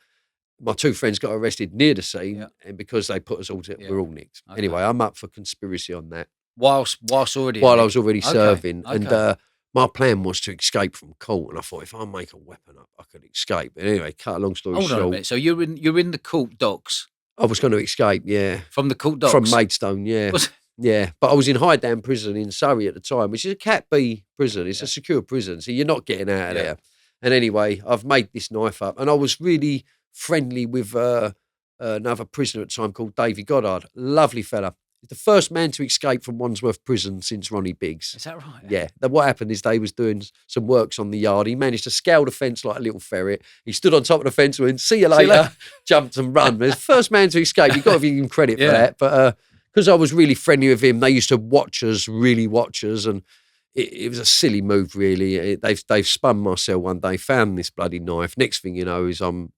[SPEAKER 1] my two friends got arrested near the scene. And because they put us all we're all nicked.
[SPEAKER 2] Okay.
[SPEAKER 1] Anyway, I'm up for conspiracy on that.
[SPEAKER 2] Whilst already?
[SPEAKER 1] While I was already serving.
[SPEAKER 2] Okay.
[SPEAKER 1] And my plan was to escape from court. And I thought, if I make a weapon up, I could escape. But anyway, cut a long story short.
[SPEAKER 2] Hold on a minute. So you're in the court docks?
[SPEAKER 1] I was going to escape, yeah.
[SPEAKER 2] From the court docks?
[SPEAKER 1] From Maidstone, yeah. Yeah, but I was in Highdown prison in Surrey at the time, which is a Cat B prison. It's a secure prison, so you're not getting out of there. And anyway, I've made this knife up, and I was really friendly with another prisoner at the time called Davey Goddard. Lovely fella. He's the first man to escape from Wandsworth Prison since Ronnie Biggs.
[SPEAKER 2] Is that right?
[SPEAKER 1] Yeah. What happened is they was doing some works on the yard. He managed to scale the fence like a little ferret. He stood on top of the fence and went, see you later, jumped and run. But he's the first man to escape. You've got to give him credit for that. But because I was really friendly with him, they used to really watch us. And it was a silly move, really. They've spun my cell one day, found this bloody knife. Next thing you know is I'm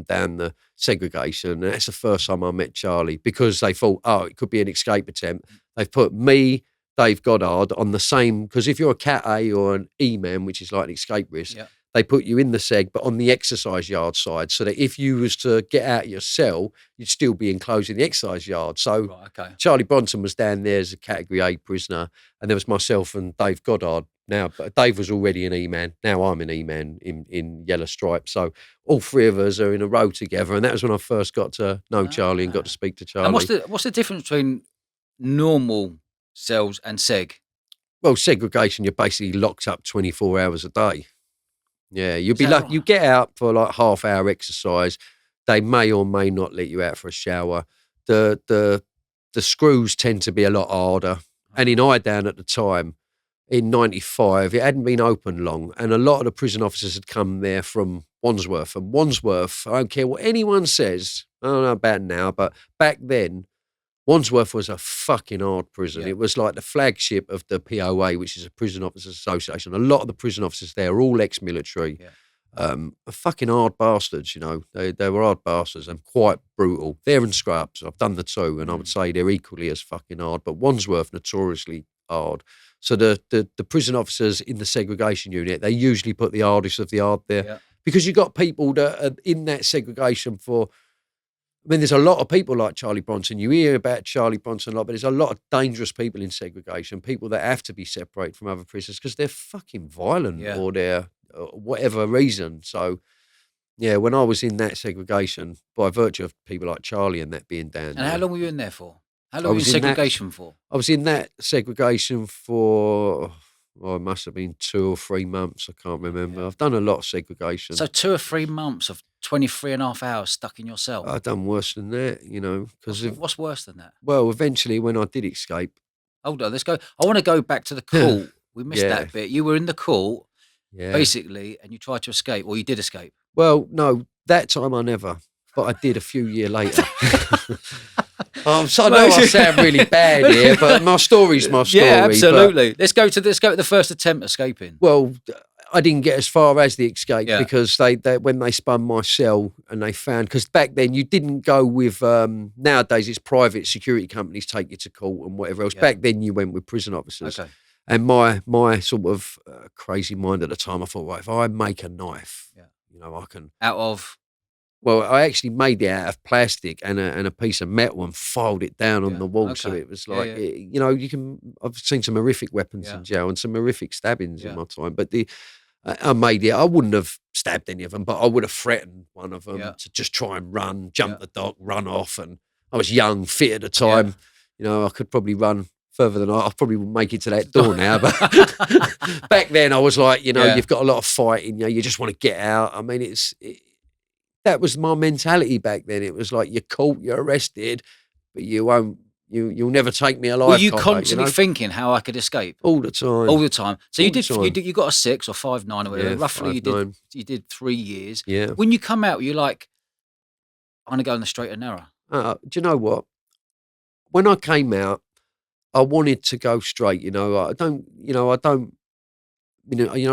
[SPEAKER 1] down the segregation. And that's the first time I met Charlie because they thought, oh, it could be an escape attempt. They've put me, Dave Goddard, on the same, because if you're a Cat A or an E man, which is like an escape risk, they put you in the seg, but on the exercise yard side, so that if you was to get out of your cell, you'd still be enclosed in the exercise yard. So Charlie Bronson was down there as a Category A prisoner, and there was myself and Dave Goddard. Now, Dave was already an E-man. Now I'm an E-man in Yellow Stripes. So all three of us are in a row together, and that was when I first got to know Charlie and got to speak to Charlie.
[SPEAKER 2] And what's the difference between normal cells and seg?
[SPEAKER 1] Well, segregation, you're basically locked up 24 hours a day. Yeah, you'll be lucky.
[SPEAKER 2] Right?
[SPEAKER 1] You get out for like half-hour exercise. They may or may not let you out for a shower. The screws tend to be a lot harder. And in Idan at the time, in 95, it hadn't been open long, and a lot of the prison officers had come there from Wandsworth. And Wandsworth, I don't care what anyone says, I don't know about now, but back then, Wandsworth was a fucking hard prison. It was like the flagship of the POA, which is a Prison Officers Association. A lot of the prison officers there are all ex-military. are fucking hard bastards, you know. They were hard bastards and quite brutal. They're in Scrubs. I've done the two, and I would say they're equally as fucking hard. But Wandsworth notoriously hard. So the prison officers in the segregation unit, they usually put the hardest of the hard there
[SPEAKER 2] Yeah.
[SPEAKER 1] because you got people that are in that segregation for. I mean, there's a lot of people like Charlie Bronson. You hear about Charlie Bronson a lot, but there's a lot of dangerous people in segregation, people that have to be separated from other prisoners because they're fucking violent
[SPEAKER 2] Yeah.
[SPEAKER 1] or they're whatever reason. So, yeah, when I was in that segregation, by virtue of people like Charlie and that being down
[SPEAKER 2] And
[SPEAKER 1] there,
[SPEAKER 2] how long were you in there for? How
[SPEAKER 1] I
[SPEAKER 2] long were you in
[SPEAKER 1] was in that-
[SPEAKER 2] segregation for?
[SPEAKER 1] I was in that segregation for, it must have been 2 or 3 months. I can't remember.
[SPEAKER 2] Yeah.
[SPEAKER 1] I've done a lot of segregation.
[SPEAKER 2] So 2 or 3 months of 23 and a half hours stuck in your cell.
[SPEAKER 1] I've done worse than that, you know, because
[SPEAKER 2] What's worse than that?
[SPEAKER 1] well, eventually when I did escape,
[SPEAKER 2] Hold on, let's go. I want to go back to the court. We missed
[SPEAKER 1] Yeah.
[SPEAKER 2] that bit. You were in the court,
[SPEAKER 1] yeah.
[SPEAKER 2] basically, and you tried to escape, or you did escape.
[SPEAKER 1] Well, no, that time I never, but I did a few years later. So I know I sound really bad here, but my story's my story.
[SPEAKER 2] Yeah,
[SPEAKER 1] but-
[SPEAKER 2] absolutely. Let's go to the first attempt escaping.
[SPEAKER 1] well, I didn't get as far as the escape
[SPEAKER 2] Yeah.
[SPEAKER 1] because they when they spun my cell and they found, because back then you didn't go with nowadays it's private security companies take you to court and whatever else.
[SPEAKER 2] Yeah.
[SPEAKER 1] Back then you went with prison officers.
[SPEAKER 2] Okay.
[SPEAKER 1] And my sort of crazy mind at the time, I thought, right, if I make a knife,
[SPEAKER 2] Yeah.
[SPEAKER 1] you know, I can.
[SPEAKER 2] Out of
[SPEAKER 1] Well, I actually made it out of plastic and a piece of metal and filed it down on
[SPEAKER 2] Yeah,
[SPEAKER 1] the wall. So
[SPEAKER 2] okay.
[SPEAKER 1] it was
[SPEAKER 2] Yeah,
[SPEAKER 1] like,
[SPEAKER 2] yeah.
[SPEAKER 1] you know, you can. I've seen some horrific weapons
[SPEAKER 2] Yeah.
[SPEAKER 1] in jail and some horrific stabbings
[SPEAKER 2] Yeah.
[SPEAKER 1] in my time. But I made it. I wouldn't have stabbed any of them, but I would have threatened one of them
[SPEAKER 2] Yeah.
[SPEAKER 1] to just try and run, jump
[SPEAKER 2] Yeah.
[SPEAKER 1] the dock, run off. And I was young, fit at the time.
[SPEAKER 2] Yeah.
[SPEAKER 1] You know, I could probably run further than I probably wouldn't make it to that door now. But back then, I was like, you know,
[SPEAKER 2] Yeah.
[SPEAKER 1] you've got a lot of fighting. You know, you just want to get out. I mean, that was my mentality back then. It was like you're caught, you're arrested, but you won't. You'll never take me alive.
[SPEAKER 2] were you
[SPEAKER 1] copper,
[SPEAKER 2] constantly
[SPEAKER 1] know?
[SPEAKER 2] thinking how I could escape
[SPEAKER 1] All the time.
[SPEAKER 2] all the time? So you
[SPEAKER 1] All the
[SPEAKER 2] did
[SPEAKER 1] time.
[SPEAKER 2] you got a 6 or 5.9 or whatever.
[SPEAKER 1] Yeah,
[SPEAKER 2] Roughly,
[SPEAKER 1] 5'9".
[SPEAKER 2] you did 3 years.
[SPEAKER 1] Yeah.
[SPEAKER 2] When you come out, you're like, I'm gonna go on the straight and narrow.
[SPEAKER 1] Do you know what? When I came out, I wanted to go straight. You know, I don't. You know, I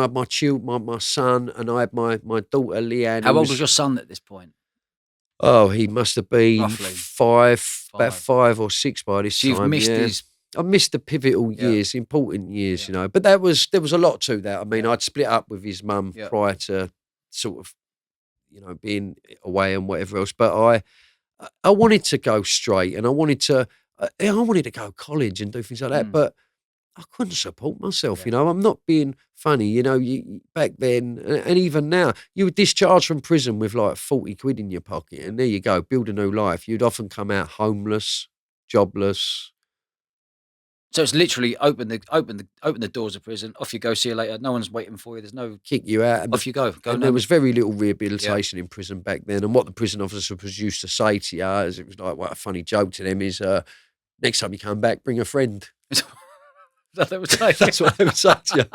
[SPEAKER 1] had my my son, and I had my daughter Leanne.
[SPEAKER 2] How
[SPEAKER 1] who
[SPEAKER 2] old was your son at this point?
[SPEAKER 1] Oh, he must have been
[SPEAKER 2] Roughly.
[SPEAKER 1] about 5 or 6 by this
[SPEAKER 2] So you've
[SPEAKER 1] time.
[SPEAKER 2] missed
[SPEAKER 1] yeah.
[SPEAKER 2] his.
[SPEAKER 1] I missed the pivotal
[SPEAKER 2] Yeah.
[SPEAKER 1] years, important years,
[SPEAKER 2] Yeah.
[SPEAKER 1] you know. But there was a lot to that. I mean,
[SPEAKER 2] Yeah.
[SPEAKER 1] I'd split up with his mum
[SPEAKER 2] Yeah.
[SPEAKER 1] prior to sort of, you know, being away and whatever else. But I wanted to go straight, and I wanted to go college and do things like that.
[SPEAKER 2] Mm.
[SPEAKER 1] But I couldn't support myself,
[SPEAKER 2] Yeah.
[SPEAKER 1] you know. I'm not being funny, you know. Back then, and even now, you were discharged from prison with like 40 quid in your pocket, and there you go, build a new life. You'd often come out homeless, jobless.
[SPEAKER 2] So it's literally open the doors of prison. Off you go. See you later. No one's waiting for you. There's no.
[SPEAKER 1] Kick you out, and
[SPEAKER 2] Off you go. Go.
[SPEAKER 1] and
[SPEAKER 2] now.
[SPEAKER 1] there was very little rehabilitation in prison back then. And what the prison officer was used to say to you, is it was like, what a funny joke to them is, next time you come back, bring a friend.
[SPEAKER 2] That they would say.
[SPEAKER 1] That's what they would say to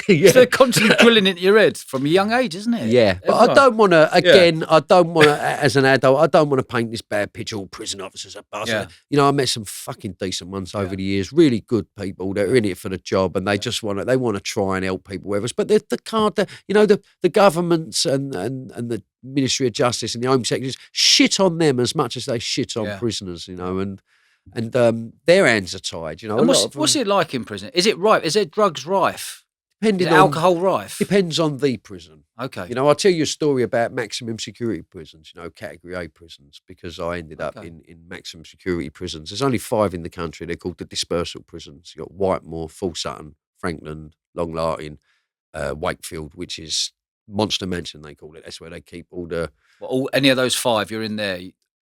[SPEAKER 1] you.
[SPEAKER 2] So they're constantly drilling into your head from a young age, isn't it?
[SPEAKER 1] Yeah, but I
[SPEAKER 2] Everyone.
[SPEAKER 1] don't want to. Again, I don't want to. As an adult, I don't want to paint this bad picture. All prison officers are buzz.
[SPEAKER 2] Yeah.
[SPEAKER 1] You know, I met some fucking decent ones over
[SPEAKER 2] Yeah.
[SPEAKER 1] the years. Really good people that are in it for the job, and they just want to. They want to try and help people. Whatever. But the card, you know, the governments and the Ministry of Justice and the Home Secretaries shit on them as much as they shit on
[SPEAKER 2] Yeah.
[SPEAKER 1] prisoners. You know, and their hands are tied. You know,
[SPEAKER 2] And
[SPEAKER 1] a lot of
[SPEAKER 2] what's
[SPEAKER 1] them-
[SPEAKER 2] it like in prison? Is it rife? Is there drugs rife? Is
[SPEAKER 1] depending
[SPEAKER 2] it
[SPEAKER 1] on
[SPEAKER 2] alcohol rife?
[SPEAKER 1] depends on the prison.
[SPEAKER 2] Okay.
[SPEAKER 1] You know, I'll tell you a story about maximum security prisons, you know, category A prisons, because I ended up
[SPEAKER 2] Okay.
[SPEAKER 1] in maximum security prisons. There's only 5 in the country. They're called the dispersal prisons. You've got Whitemoor, Full Sutton, Franklin, Long Lartin, Wakefield, which is Monster Mansion, they call it. That's where they keep all the...
[SPEAKER 2] Any of those 5, you're in there.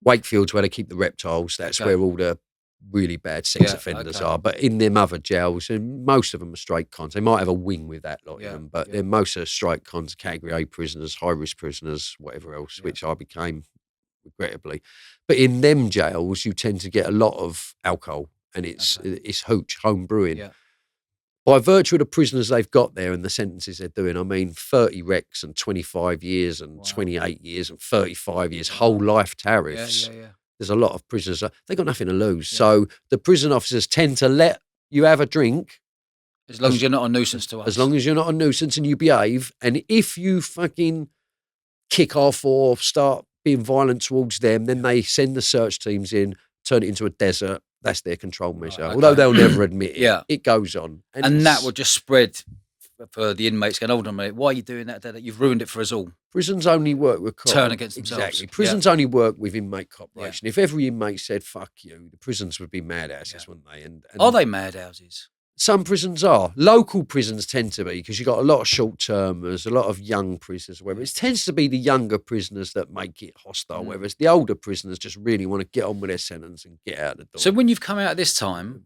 [SPEAKER 1] Wakefield's where they keep the reptiles. That's
[SPEAKER 2] Okay.
[SPEAKER 1] where all the really bad sex
[SPEAKER 2] Yeah,
[SPEAKER 1] offenders
[SPEAKER 2] okay.
[SPEAKER 1] are. But in them other jails, and most of them are straight cons. They might have a wing with that lot
[SPEAKER 2] Yeah,
[SPEAKER 1] in them, but
[SPEAKER 2] yeah.
[SPEAKER 1] they're most are straight cons, category A prisoners, high risk prisoners, whatever else,
[SPEAKER 2] Yeah.
[SPEAKER 1] which I became regrettably. But in them jails, you tend to get a lot of alcohol, and it's hooch, home brewing.
[SPEAKER 2] Yeah.
[SPEAKER 1] By virtue of the prisoners they've got there and the sentences they're doing, I mean, 30 recs and 25 years and
[SPEAKER 2] Wow.
[SPEAKER 1] 28 years and 35 years, whole life tariffs.
[SPEAKER 2] Yeah.
[SPEAKER 1] There's a lot of prisoners, they've got nothing to lose.
[SPEAKER 2] Yeah.
[SPEAKER 1] So the prison officers tend to let you have a drink
[SPEAKER 2] As long as you're not a nuisance to us.
[SPEAKER 1] As long as you're not a nuisance and you behave. And if you fucking kick off or start being violent towards them, then they send the search teams in, turn it into a desert. That's their control measure.
[SPEAKER 2] Right, okay.
[SPEAKER 1] Although they'll never admit it.
[SPEAKER 2] Yeah.
[SPEAKER 1] It goes on.
[SPEAKER 2] And that will just spread for the inmates going, hold on a minute, why are you doing that? You've ruined it for us all.
[SPEAKER 1] Prisons only work with
[SPEAKER 2] Turn against themselves.
[SPEAKER 1] Exactly. Prisons only work with inmate cooperation. If every inmate said, fuck you, the prisons would be madhouses, wouldn't they? And
[SPEAKER 2] are they madhouses?
[SPEAKER 1] Some prisons are. Local prisons tend to be, because you've got a lot of short-termers, a lot of young prisoners, whether it tends to be the younger prisoners that make it hostile, whereas the older prisoners just really want to get on with their sentence and get out the door.
[SPEAKER 2] So when you've come out this time,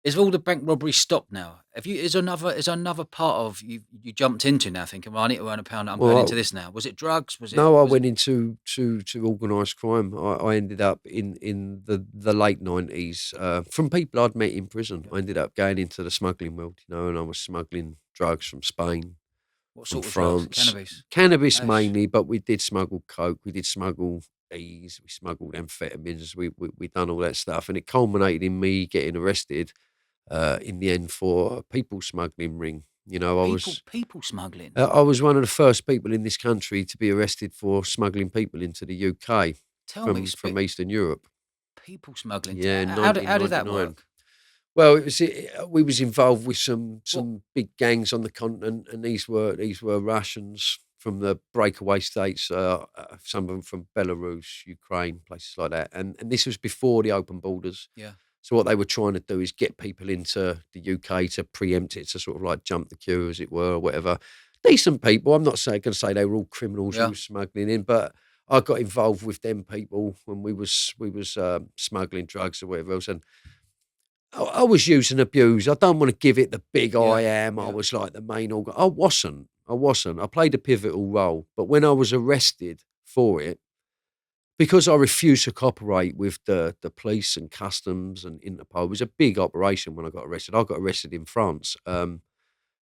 [SPEAKER 2] is all the bank robbery stopped now? Is another part of you jumped into now thinking, well, I need to earn £1, I'm going into this now. Was it drugs?
[SPEAKER 1] I went into organised crime. I ended up in the late 90s from people I'd met in prison. I ended up going into the smuggling world, and I was smuggling drugs from Spain,
[SPEAKER 2] what sort of
[SPEAKER 1] France.
[SPEAKER 2] Drugs?
[SPEAKER 1] Cannabis mainly, but we did smuggle coke, we did smuggle E's, we smuggled amphetamines, we done all that stuff, and it culminated in me getting arrested in the end for a people smuggling ring.
[SPEAKER 2] People smuggling.
[SPEAKER 1] I was one of the first people in this country to be arrested for smuggling people into the UK from Eastern Europe.
[SPEAKER 2] People smuggling.
[SPEAKER 1] Yeah,
[SPEAKER 2] how did that work?
[SPEAKER 1] Well, we was involved with some big gangs on the continent, and these were Russians from the breakaway states, some of them from Belarus, Ukraine, places like that, and this was before the open borders.
[SPEAKER 2] Yeah.
[SPEAKER 1] So what they were trying to do is get people into the UK to preempt it, to sort of like jump the queue, as it were, or whatever. Decent people. I'm not going to say they were all criminals who were smuggling in, but I got involved with them people when we was smuggling drugs or whatever else, and I was used and abused. I don't want to give it the big I am. I was like the main organ. I wasn't. I played a pivotal role, but when I was arrested for it, because I refused to cooperate with the police and customs and Interpol, it was a big operation when I got arrested. I got arrested in France.
[SPEAKER 2] How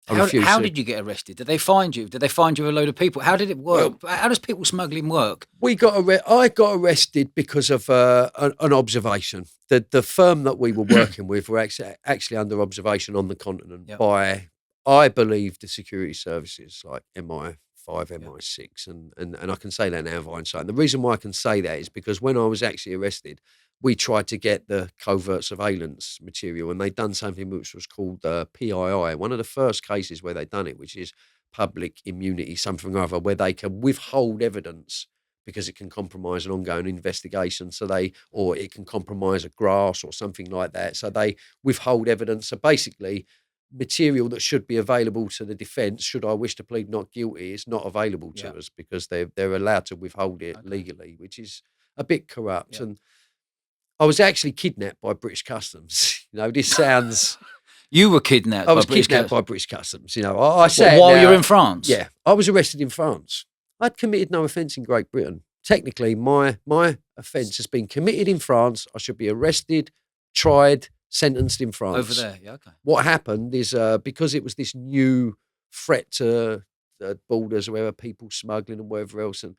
[SPEAKER 2] did you get arrested? Did they find you? Did they find you a load of people? How did it work? How does people smuggling work?
[SPEAKER 1] I got arrested because of an observation. The firm that we were working with were actually under observation on the continent by, I believe, the security services like MI5, MI6, and I can say that now, hindsight. And the reason why I can say that is because when I was actually arrested, we tried to get the covert surveillance material, and they'd done something which was called PII, one of the first cases where they'd done it, which is public immunity, something or other, where they can withhold evidence because it can compromise an ongoing investigation. Or it can compromise a grass or something like that. So they withhold evidence. So basically, material that should be available to the defence, should I wish to plead not guilty, is not available to us because they're allowed to withhold it legally, which is a bit corrupt. And I was actually kidnapped by British Customs. This sounds...
[SPEAKER 2] You were kidnapped.
[SPEAKER 1] I was kidnapped by British Customs. I said
[SPEAKER 2] while you're in France.
[SPEAKER 1] Yeah, I was arrested in France. I'd committed no offence in Great Britain. Technically, my offence has been committed in France. I should be arrested, tried, sentenced in France.
[SPEAKER 2] Over there, yeah, okay.
[SPEAKER 1] What happened is because it was this new threat to the borders, where people smuggling and whatever else, and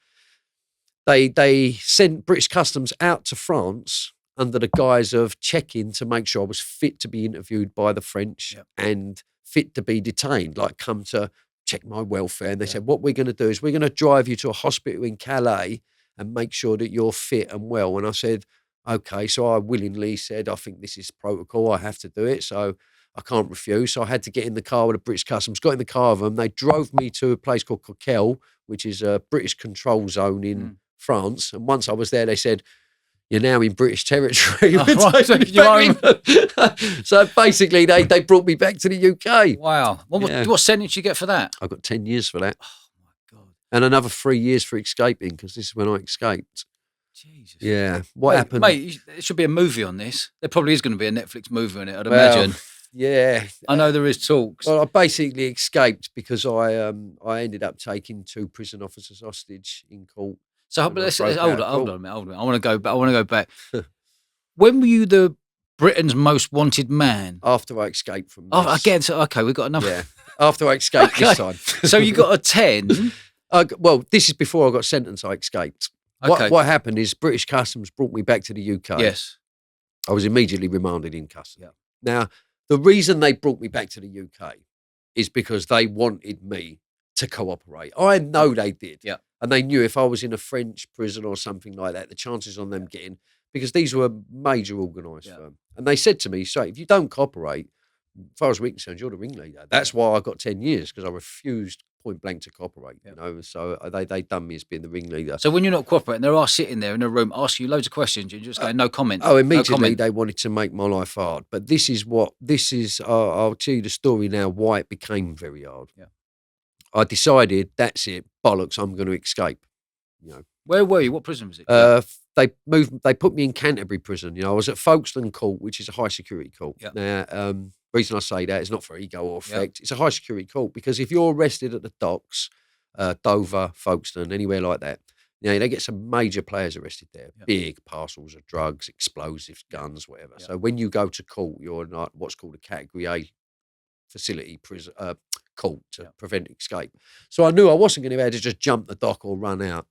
[SPEAKER 1] they sent British Customs out to France under the guise of checking to make sure I was fit to be interviewed by the French and fit to be detained, like come to check my welfare. And they said, what we're going to do is we're going to drive you to a hospital in Calais and make sure that you're fit and well. And I said, okay. So I willingly said, I think this is protocol. I have to do it. So I can't refuse. So I had to get in the car with the British Customs, got in the car with them. They drove me to a place called Coquel, which is a British control zone in France. And once I was there, they said, you're now in British territory. So basically, they brought me back to the UK.
[SPEAKER 2] Wow. What sentence did you get for that?
[SPEAKER 1] I got 10 years for that.
[SPEAKER 2] Oh, my God.
[SPEAKER 1] And another 3 years for escaping, because this is when I escaped.
[SPEAKER 2] Jesus.
[SPEAKER 1] Yeah. What happened?
[SPEAKER 2] Mate, there should be a movie on this. There probably is going to be a Netflix movie on it, I'd imagine.
[SPEAKER 1] Yeah.
[SPEAKER 2] I know there is talks.
[SPEAKER 1] Well, I basically escaped because I ended up taking 2 prison officers hostage in court.
[SPEAKER 2] So hold on a minute. I want to go back. When were you the Britain's most wanted man?
[SPEAKER 1] After I escaped from this.
[SPEAKER 2] Oh, again, so okay, we've got another.
[SPEAKER 1] Yeah. After I escaped this time.
[SPEAKER 2] So you got a 10.
[SPEAKER 1] Well, this is before I got sentenced. I escaped.
[SPEAKER 2] Okay.
[SPEAKER 1] What happened is British Customs brought me back to the UK.
[SPEAKER 2] Yes.
[SPEAKER 1] I was immediately remanded in custody.
[SPEAKER 2] Yeah.
[SPEAKER 1] Now, The reason they brought me back to the UK is because they wanted me to cooperate. I know they did.
[SPEAKER 2] Yeah.
[SPEAKER 1] And they knew if I was in a French prison or something like that, the chances on them getting, because these were a major organised firm. And they said to me, so if you don't cooperate, as far as we're concerned, you're the ringleader. That's why I got 10 years, because I refused point blank to cooperate, you know. So they done me as being the ringleader.
[SPEAKER 2] So when you're not cooperating, they are sitting there in a room asking you loads of questions. You're just going, no comment.
[SPEAKER 1] Oh, immediately
[SPEAKER 2] no comment.
[SPEAKER 1] they wanted to make my life hard. But this is, I'll tell you the story now, why it became very hard.
[SPEAKER 2] Yeah.
[SPEAKER 1] I decided, that's it, bollocks, I'm going to escape. You know.
[SPEAKER 2] Where were you? What prison was it?
[SPEAKER 1] They put me in Canterbury prison. You know, I was at Folkestone Court, which is a high security court.
[SPEAKER 2] Yeah.
[SPEAKER 1] Now, reason I say that is not for ego or effect. It's a high security court because if you're arrested at the docks, Dover, Folkestone, anywhere like that, you know, they get some major players arrested there.
[SPEAKER 2] Yeah.
[SPEAKER 1] Big parcels of drugs, explosives, guns, whatever.
[SPEAKER 2] Yeah.
[SPEAKER 1] So when you go to court, you're in what's called a Category A facility prison court to prevent escape. So I knew I wasn't going to be able to just jump the dock or run out.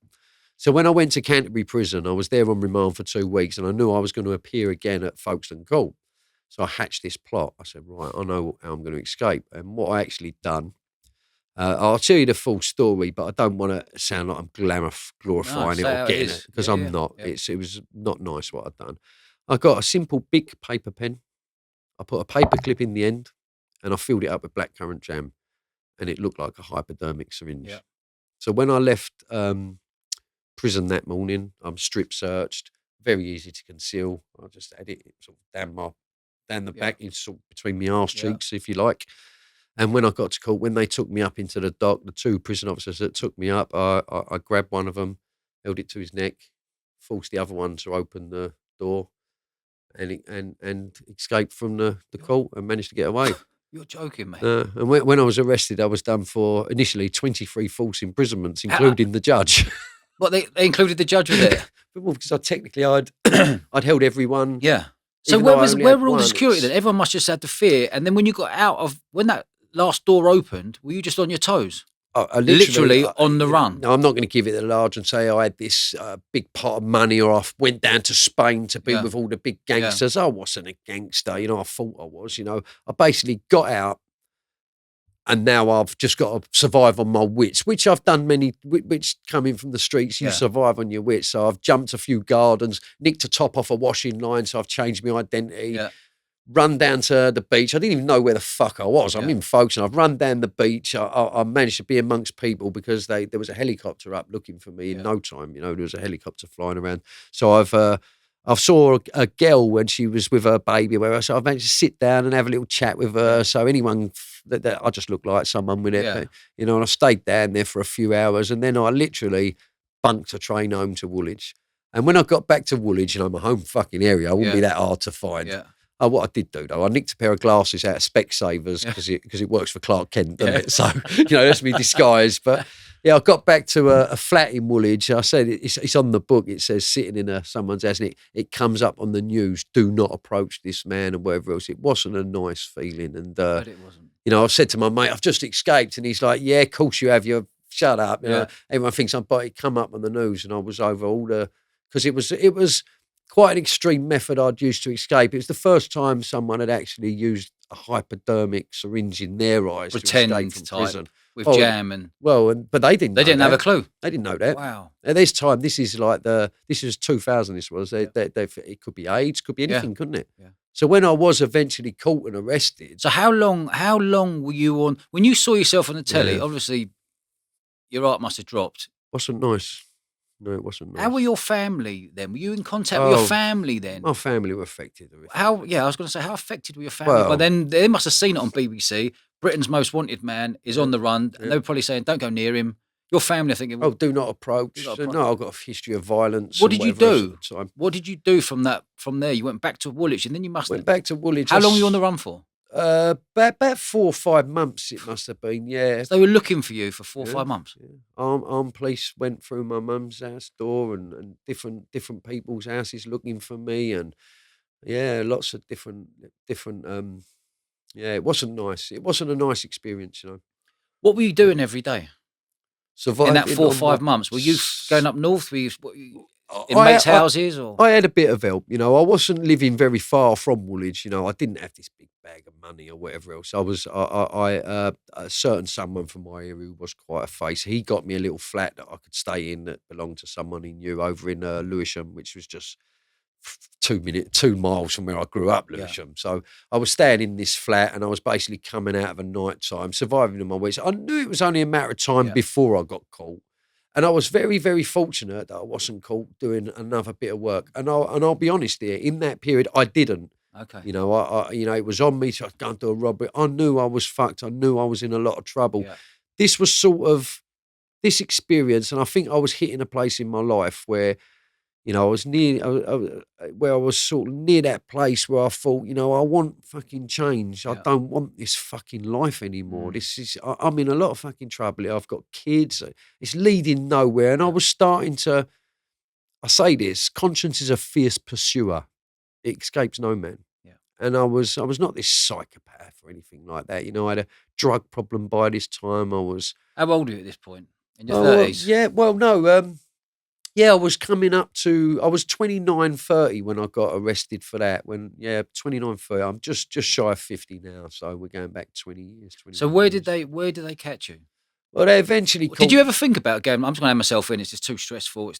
[SPEAKER 1] So when I went to Canterbury Prison, I was there on remand for 2 weeks, and I knew I was going to appear again at Folkestone Court. So I hatched this plot. I said, right, I know how I'm going to escape. And what I actually done, I'll tell you the full story, but I don't want to sound like I'm glorifying it or getting it, because I'm not. Yeah. It was not nice what I'd done. I got a simple big paper pen. I put a paper clip in the end, and I filled it up with blackcurrant jam, and it looked like a hypodermic syringe. Yeah. So when I left prison that morning, I'm strip searched, very easy to conceal. I just had it sort of down the back, sort of between my arse cheeks, if you like. And when I got to court, when they took me up into the dock, the 2 prison officers that took me up, I grabbed one of them, held it to his neck, forced the other one to open the door, and escaped from the court and managed to get away.
[SPEAKER 2] You're joking, mate.
[SPEAKER 1] And when I was arrested, I was done for initially 23 false imprisonments, including the judge.
[SPEAKER 2] What, they included the judge with it?
[SPEAKER 1] Well, because I'd held everyone.
[SPEAKER 2] Yeah. So where were all the security then? Everyone must just had the fear. And then when you got out of, when that last door opened, were you just on your toes?
[SPEAKER 1] I
[SPEAKER 2] literally on the run.
[SPEAKER 1] No, I'm not going to give it the large and say I had this big pot of money, or I went down to Spain to be with all the big gangsters. I wasn't a gangster, you know. I thought I was, you know. I basically got out, and now I've just got to survive on my wits, which I've done which coming from the streets, you survive on your wits. So I've jumped a few gardens, nicked a top off a washing line, so I've changed my identity. Run down to the beach. I didn't even know where the fuck I was. I'm in Folkestone. I've run down the beach. I managed to be amongst people because there was a helicopter up looking for me in no time. You know, there was a helicopter flying around. So I've saw a girl when she was with her baby, so I've managed to sit down and have a little chat with her. So anyone that I just look like someone with it, you know. And I stayed down there for a few hours, and then I literally bunked a train home to Woolwich. And when I got back to Woolwich, you know, my home fucking area, it wouldn't be that hard to find. Yeah. Oh, what I did do though, I nicked a pair of glasses out of Specsavers because it works for Clark Kent, doesn't it? So, you know, that's me disguised. But yeah, I got back to a flat in Woolwich. I said it's on the book. It says sitting in someone's house, and it comes up on the news. Do not approach this man and whatever else. It wasn't a nice feeling, and
[SPEAKER 2] but it wasn't.
[SPEAKER 1] You know, I said to my mate, I've just escaped, and he's like, "Yeah, of course you have. You shut up." You know, everyone thinks but it come up on the news, and I was over all because it was quite an extreme method I'd used to escape. It was the first time someone had actually used a hypodermic syringe in their eyes to escape from prison.
[SPEAKER 2] With jam and...
[SPEAKER 1] but they didn't know that.
[SPEAKER 2] Have a clue.
[SPEAKER 1] They didn't know that.
[SPEAKER 2] Wow.
[SPEAKER 1] At this time, this is 2000, this was. It could be AIDS, could be anything, couldn't it? Yeah. So when I was eventually caught and arrested...
[SPEAKER 2] So how long were you on... When you saw yourself on the telly, obviously your heart must have dropped.
[SPEAKER 1] Wasn't nice. No, it wasn't nice.
[SPEAKER 2] How were your family then? Were you in contact with your family then?
[SPEAKER 1] My family were affected.
[SPEAKER 2] I was going to say, how affected were your family? Well, but then they must have seen it on BBC. Britain's Most Wanted Man is on the run. And they were probably saying, don't go near him. Your family are thinking...
[SPEAKER 1] do not approach. No, I've got a history of violence.
[SPEAKER 2] What did you do? What did you do from there? You went back to Woolwich, and then you must have...
[SPEAKER 1] Went back to Woolwich.
[SPEAKER 2] How long were you on the run for?
[SPEAKER 1] About 4 or 5 months it must have been, yeah.
[SPEAKER 2] So they were looking for you for 4 or 5 months?
[SPEAKER 1] Yeah. Armed police went through my mum's house door and different people's houses looking for me, and lots of different it wasn't nice. It wasn't a nice experience, you know.
[SPEAKER 2] What were you doing every day?
[SPEAKER 1] Surviving
[SPEAKER 2] in that 4 or 5 months? Were you going up north? inmates'
[SPEAKER 1] I
[SPEAKER 2] houses or?
[SPEAKER 1] I had a bit of help, you know. I wasn't living very far from Woolwich, you know. I didn't have this big bag of money or whatever else. A certain someone from my area who was quite a face. He got me a little flat that I could stay in that belonged to someone he knew over in Lewisham, which was just 2 miles from where I grew up,
[SPEAKER 2] Yeah.
[SPEAKER 1] Lewisham. So I was staying in this flat, and I was basically coming out of a night time, surviving on my wits. I knew it was only a matter of time
[SPEAKER 2] Yeah.
[SPEAKER 1] before I got caught. And I was very, very fortunate that I wasn't caught doing another bit of work. And I'll be honest here, in that period, I didn't.
[SPEAKER 2] Okay.
[SPEAKER 1] You know, it was on me to go and do a robbery. I knew I was fucked. I knew I was in a lot of trouble.
[SPEAKER 2] Yeah.
[SPEAKER 1] This was sort of this experience, and I think I was hitting a place in my life where, you know, I was near, where I was sort of near that place where I thought, you know, I want fucking change. I
[SPEAKER 2] Yeah.
[SPEAKER 1] don't want this fucking life anymore. I'm in a lot of fucking trouble here. I've got kids. It's leading nowhere. And I
[SPEAKER 2] Yeah.
[SPEAKER 1] was starting to, I say this, conscience is a fierce pursuer. It escapes no man.
[SPEAKER 2] Yeah.
[SPEAKER 1] And I was not this psychopath or anything like that. You know, I had a drug problem by this time.
[SPEAKER 2] How old are you at this point? In your
[SPEAKER 1] Oh, well,
[SPEAKER 2] 30s?
[SPEAKER 1] yeah, well, no, yeah, I was 29, 30 when I got arrested for that. 29, 30. I'm just shy of 50 now, so we're going back 20 years.
[SPEAKER 2] So
[SPEAKER 1] 21
[SPEAKER 2] where
[SPEAKER 1] years.
[SPEAKER 2] did they catch you?
[SPEAKER 1] Well, they eventually
[SPEAKER 2] Did
[SPEAKER 1] caught.
[SPEAKER 2] you ever think about going, I'm just going to have myself in, it's just too stressful,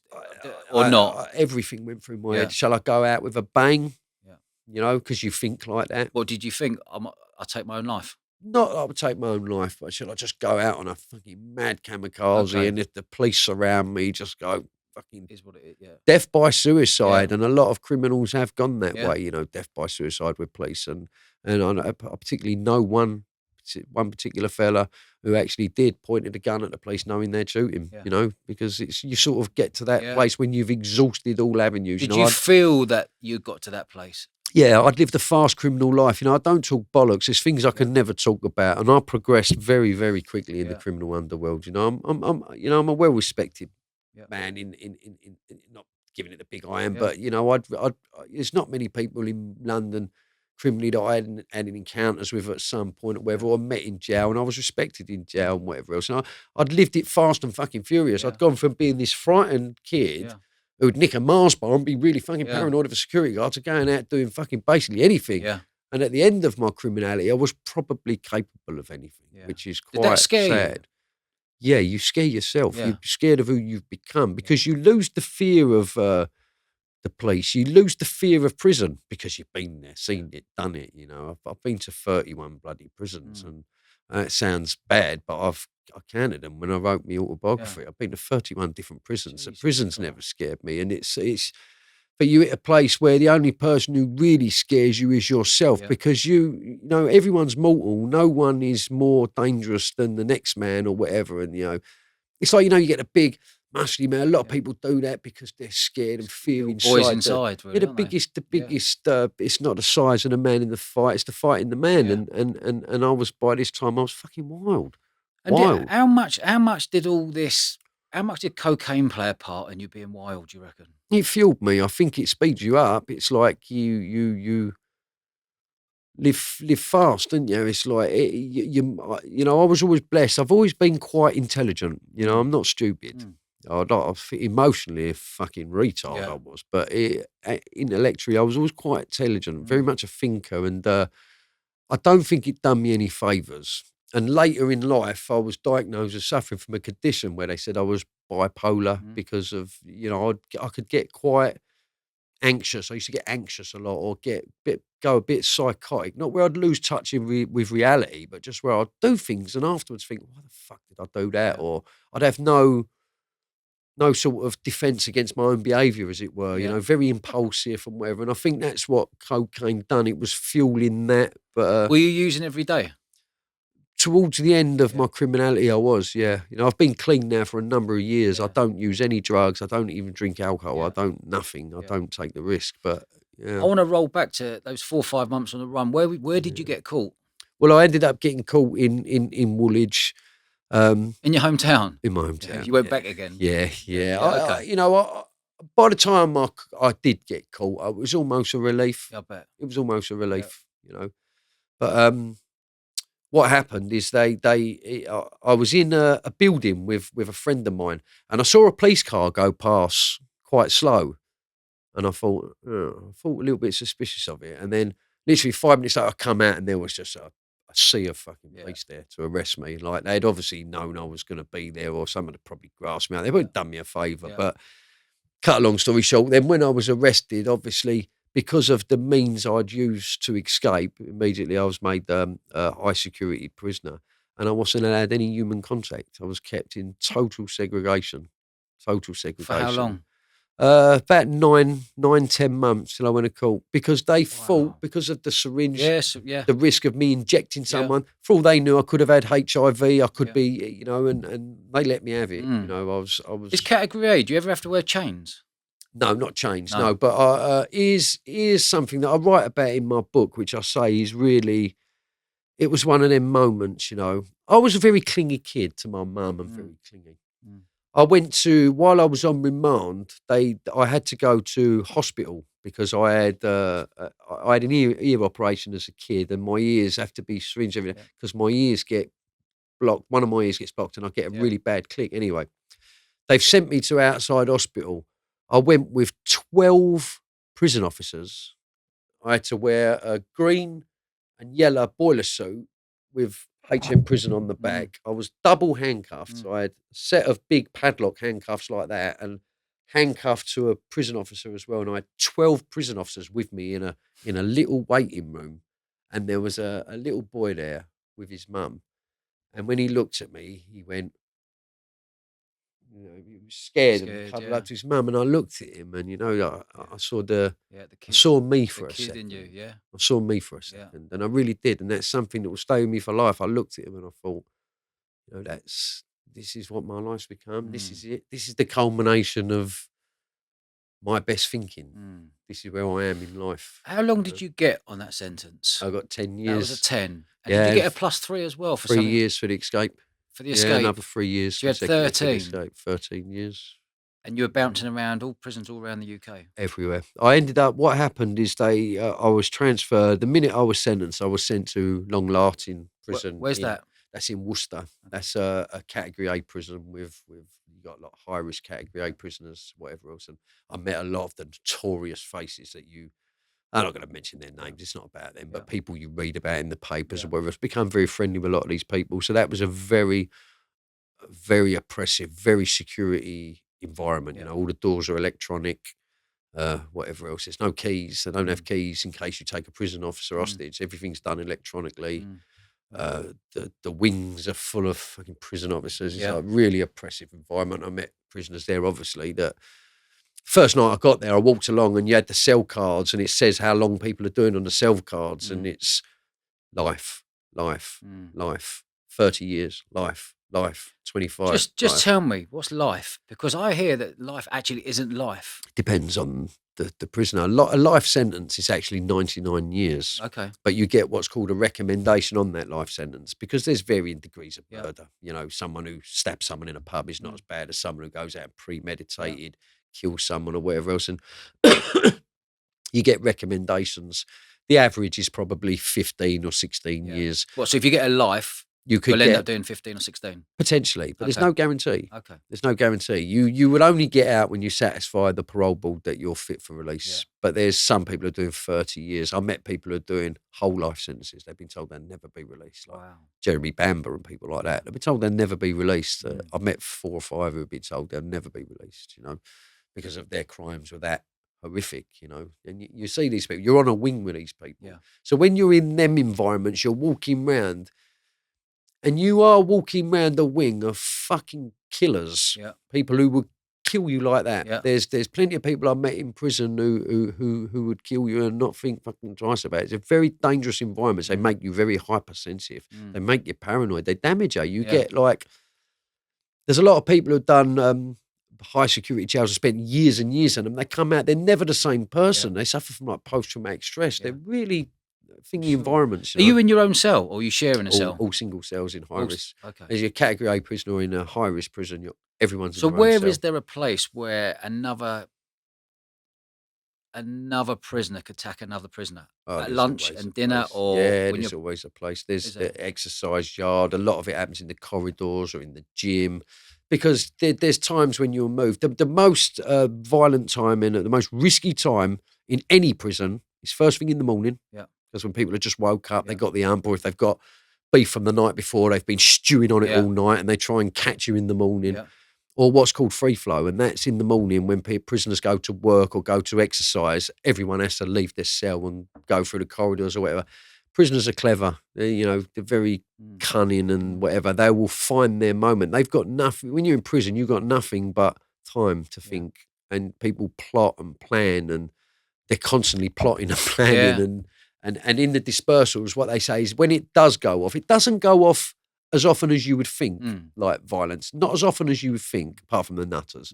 [SPEAKER 2] or not?
[SPEAKER 1] Everything went through my
[SPEAKER 2] Yeah.
[SPEAKER 1] head. Shall I go out with a bang?
[SPEAKER 2] Yeah.
[SPEAKER 1] You know, because you think like that.
[SPEAKER 2] Or did you think, I'll take my own life?
[SPEAKER 1] Not that I would take my own life, but shall I just go out on a fucking mad kamikaze
[SPEAKER 2] Okay.
[SPEAKER 1] and if the police surround me, just go fucking
[SPEAKER 2] Is what it is, yeah.
[SPEAKER 1] death by suicide,
[SPEAKER 2] Yeah.
[SPEAKER 1] and a lot of criminals have gone that
[SPEAKER 2] Yeah.
[SPEAKER 1] way. You know, death by suicide with police, and I particularly know one particular fella who actually did pointed a gun at the police, knowing they'd shoot him.
[SPEAKER 2] Yeah.
[SPEAKER 1] You know, because you sort of get to that
[SPEAKER 2] Yeah.
[SPEAKER 1] place when you've exhausted all avenues.
[SPEAKER 2] Did
[SPEAKER 1] you know,
[SPEAKER 2] you feel that you got to that place?
[SPEAKER 1] yeah, I'd lived a fast criminal life. You know, I don't talk bollocks. There's things I can never talk about, and I progressed very, very quickly in the
[SPEAKER 2] Yeah.
[SPEAKER 1] criminal underworld. You know, I'm a well respected
[SPEAKER 2] Yeah.
[SPEAKER 1] man in not giving it the big iron,
[SPEAKER 2] Yeah.
[SPEAKER 1] but you know, there's not many people in London criminally that I hadn't had encounters with at some point or whatever, or met in jail, and I was respected in jail and whatever else. And I'd lived it fast and fucking furious.
[SPEAKER 2] Yeah.
[SPEAKER 1] I'd gone from being this frightened kid
[SPEAKER 2] Yeah.
[SPEAKER 1] who'd nick a Mars bar and be really fucking
[SPEAKER 2] Yeah.
[SPEAKER 1] paranoid of a security guard to going out doing fucking basically anything.
[SPEAKER 2] Yeah.
[SPEAKER 1] And at the end of my criminality, I was probably capable of anything,
[SPEAKER 2] Yeah.
[SPEAKER 1] which is
[SPEAKER 2] Did that
[SPEAKER 1] quite
[SPEAKER 2] scare you?
[SPEAKER 1] sad. Yeah, you scare yourself.
[SPEAKER 2] Yeah.
[SPEAKER 1] You're scared of who you've become because you lose the fear of the police. You lose the fear of prison because you've been there, seen it, done it. You know, I've been to 31 bloody prisons, and it sounds bad, but I counted them when I wrote my autobiography.
[SPEAKER 2] Yeah.
[SPEAKER 1] I've been to 31 different prisons. So
[SPEAKER 2] Jesus
[SPEAKER 1] prisons
[SPEAKER 2] Christ.
[SPEAKER 1] never scared me, and it's. But you're at a place where the only person who really scares you is yourself,
[SPEAKER 2] Yeah.
[SPEAKER 1] because you know everyone's mortal. No one is more dangerous than the next man or whatever, and you know. It's like, you know, you get a big, muscly man. A lot of people do that because they're scared and fear
[SPEAKER 2] Little
[SPEAKER 1] inside.
[SPEAKER 2] boys inside, really,
[SPEAKER 1] The
[SPEAKER 2] aren't they?
[SPEAKER 1] biggest,
[SPEAKER 2] Yeah.
[SPEAKER 1] it's not the size of the man in the fight, it's the fight in the man.
[SPEAKER 2] Yeah.
[SPEAKER 1] And I was, by this time, I was fucking wild.
[SPEAKER 2] And
[SPEAKER 1] Wild.
[SPEAKER 2] how much did all this, how much did cocaine play a part in you being wild, do you reckon?
[SPEAKER 1] It fueled me. I think it speeds you up. It's like you live fast, don't you? It's like, you know, I was always blessed. I've always been quite intelligent. You know, I'm not stupid. Emotionally a fucking retard,
[SPEAKER 2] Yeah.
[SPEAKER 1] I was, but intellectually I was always quite intelligent, very much a thinker, and I don't think it done me any favours. And later in life, I was diagnosed as suffering from a condition where they said I was bipolar because of, you know, I could get quite anxious. I used to get anxious a lot, or go a bit psychotic. Not where I'd lose touch with reality, but just where I'd do things and afterwards think, why the fuck did I do that?
[SPEAKER 2] Yeah.
[SPEAKER 1] Or I'd have no sort of defence against my own behaviour, as it were. You
[SPEAKER 2] Yeah.
[SPEAKER 1] know, very impulsive and whatever. And I think that's what cocaine done. It was fueling that. But
[SPEAKER 2] Were you using every day?
[SPEAKER 1] towards the end of my criminality, I was, yeah. You know, I've been clean now for a number of years.
[SPEAKER 2] Yeah.
[SPEAKER 1] I don't use any drugs. I don't even drink alcohol.
[SPEAKER 2] Yeah.
[SPEAKER 1] I don't nothing. I don't take the risk. But yeah.
[SPEAKER 2] I want to roll back to those 4 or 5 months on the run. Where did you get caught?
[SPEAKER 1] Well, I ended up getting caught in Woolwich.
[SPEAKER 2] In your hometown?
[SPEAKER 1] In my hometown.
[SPEAKER 2] You went back again?
[SPEAKER 1] Yeah.
[SPEAKER 2] Yeah, okay.
[SPEAKER 1] You know, by the time I did get caught, it was almost a relief.
[SPEAKER 2] I bet.
[SPEAKER 1] It was almost a relief, you know. But what happened is I was in a building with a friend of mine, and I saw a police car go past quite slow. And I thought a little bit suspicious of it. And then literally 5 minutes later, I come out and there was just a sea of fucking
[SPEAKER 2] Yeah.
[SPEAKER 1] police there to arrest me. Like they'd obviously known I was going to be there, or someone had probably grasped me out. They would have done me a favour.
[SPEAKER 2] Yeah.
[SPEAKER 1] But cut a long story short, then when I was arrested, obviously because of the means I'd used to escape, immediately I was made a high security prisoner, and I wasn't allowed any human contact. I was kept in total segregation. Total segregation.
[SPEAKER 2] For how long?
[SPEAKER 1] About 10 months till I went to court, because they thought, because of the syringe,
[SPEAKER 2] Yes, yeah.
[SPEAKER 1] the risk of me injecting someone, for all they knew, I could have had HIV. I could
[SPEAKER 2] Yeah.
[SPEAKER 1] be, you know, and they let me have it. You know, I was.
[SPEAKER 2] Is category A? Do you ever have to wear chains?
[SPEAKER 1] No, not chains.
[SPEAKER 2] No.
[SPEAKER 1] No, but is something that I write about in my book, which I say is really. It was one of them moments, you know. I was a very clingy kid to my mum, and very clingy. I went to, while I was on remand, I had to go to hospital because I had an ear operation as a kid, and my ears have to be syringed every day because my ears get blocked. One of my ears gets blocked, and I get a really bad click. Anyway, they've sent me to outside hospital. I went with 12 prison officers. I had to wear a green and yellow boiler suit with HM Prison on the back. I was double handcuffed. So I had a set of big padlock handcuffs like that, and handcuffed to a prison officer as well. And I had 12 prison officers with me in a little waiting room. And there was a little boy there with his mum. And when he looked at me, he went, you know, he was scared and cuddled up to his mum. And I looked at him, and, you know, I saw the kid, I saw me for a second.
[SPEAKER 2] In you,
[SPEAKER 1] I saw me for a second, and I really did. And that's something that will stay with me for life. I looked at him and I thought, you know, this is what my life's become. This is it. This is the culmination of my best thinking. This is where I am in life.
[SPEAKER 2] How long did you get on that sentence?
[SPEAKER 1] I got 10 years.
[SPEAKER 2] That was a 10. And did you get a +3 as well for
[SPEAKER 1] 3 years for the escape?
[SPEAKER 2] For the escape?
[SPEAKER 1] Yeah, another 3 years.
[SPEAKER 2] So you had 13?
[SPEAKER 1] 13 years.
[SPEAKER 2] And you were bouncing around all prisons all around the UK?
[SPEAKER 1] Everywhere. I ended up, what happened is I was transferred. The minute I was sentenced, I was sent to Long Lartin prison.
[SPEAKER 2] Where's that?
[SPEAKER 1] That's in Worcester. That's a category A prison with you got a lot of high risk category A prisoners, whatever else. And I met a lot of the notorious faces that I'm not going to mention their names. It's not about them, but people you read about in the papers or whatever. I've become very friendly with a lot of these people. So that was a very, very oppressive, very security environment. You know, all the doors are electronic. Whatever else. There's no keys. They don't have keys in case you take a prison officer hostage. Everything's done electronically. The wings are full of fucking prison officers. It's like a really oppressive environment. I met prisoners there, obviously, that first night I got there, I walked along and you had the cell cards and it says how long people are doing on the cell cards, and it's life, 30 years, life, 25.
[SPEAKER 2] Just tell me, what's life? Because I hear that life actually isn't life.
[SPEAKER 1] Depends on the prisoner. A life sentence is actually 99 years.
[SPEAKER 2] Okay.
[SPEAKER 1] But you get what's called a recommendation on that life sentence because there's varying degrees of murder. You know, someone who stabs someone in a pub is not as bad as someone who goes out and premeditated, kills someone or whatever else. And you get recommendations. The average is probably 15 or 16 years.
[SPEAKER 2] Well, so if you get a life, you could end up doing 15 or 16?
[SPEAKER 1] Potentially, but there's no guarantee.
[SPEAKER 2] Okay.
[SPEAKER 1] There's no guarantee. You would only get out when you satisfy the parole board that you're fit for release. Yeah. But there's some people who are doing 30 years. I met people who are doing whole life sentences. They've been told they'll never be released. Like Jeremy Bamber and people like that. They've been told they'll never be released. I've met 4 or 5 who have been told they'll never be released, you know, because of their crimes were that horrific, you know. And you see these people, you're on a wing with these people. Yeah. So when you're in them environments, you're walking around and you are walking around a wing of fucking killers, people who would kill you like that. Yeah. There's plenty of people I met in prison who would kill you and not think fucking twice about it. It's a very dangerous environment. They make you very hypersensitive. They make you paranoid. They damage you. You get like, there's a lot of people who've done high security jails and spent years and years in them. They come out, they're never the same person. They suffer from like post-traumatic stress. They're really thingy environments.
[SPEAKER 2] Are you in your own cell or are you sharing a cell?
[SPEAKER 1] All single cells in high risk. Okay. As you're a category A prisoner in a high risk prison, everyone's in their own
[SPEAKER 2] where
[SPEAKER 1] cell.
[SPEAKER 2] Is there a place where another prisoner could attack another prisoner at lunch and dinner, or
[SPEAKER 1] there's always a place. There's the exercise yard. A lot of it happens in the corridors or in the gym. because there's times when you're moved. The most violent time and the most risky time in any prison is first thing in the morning.
[SPEAKER 2] Yeah.
[SPEAKER 1] Because when people have just woke up,
[SPEAKER 2] Yeah.
[SPEAKER 1] they've got the hump, or if they've got beef from the night before, they've been stewing on it
[SPEAKER 2] Yeah.
[SPEAKER 1] all night, and they try and catch you in the morning.
[SPEAKER 2] Yeah.
[SPEAKER 1] Or what's called free flow, and that's in the morning when prisoners go to work or go to exercise. Everyone has to leave their cell and go through the corridors or whatever. Prisoners are clever. They're very cunning and whatever. They will find their moment. They've got nothing. When you're in prison, you've got nothing but time to think, and people plot and plan, and they're constantly plotting and planning. And in the dispersals, what they say is when it does go off, it doesn't go off as often as you would think, like violence. Not as often as you would think, apart from the nutters.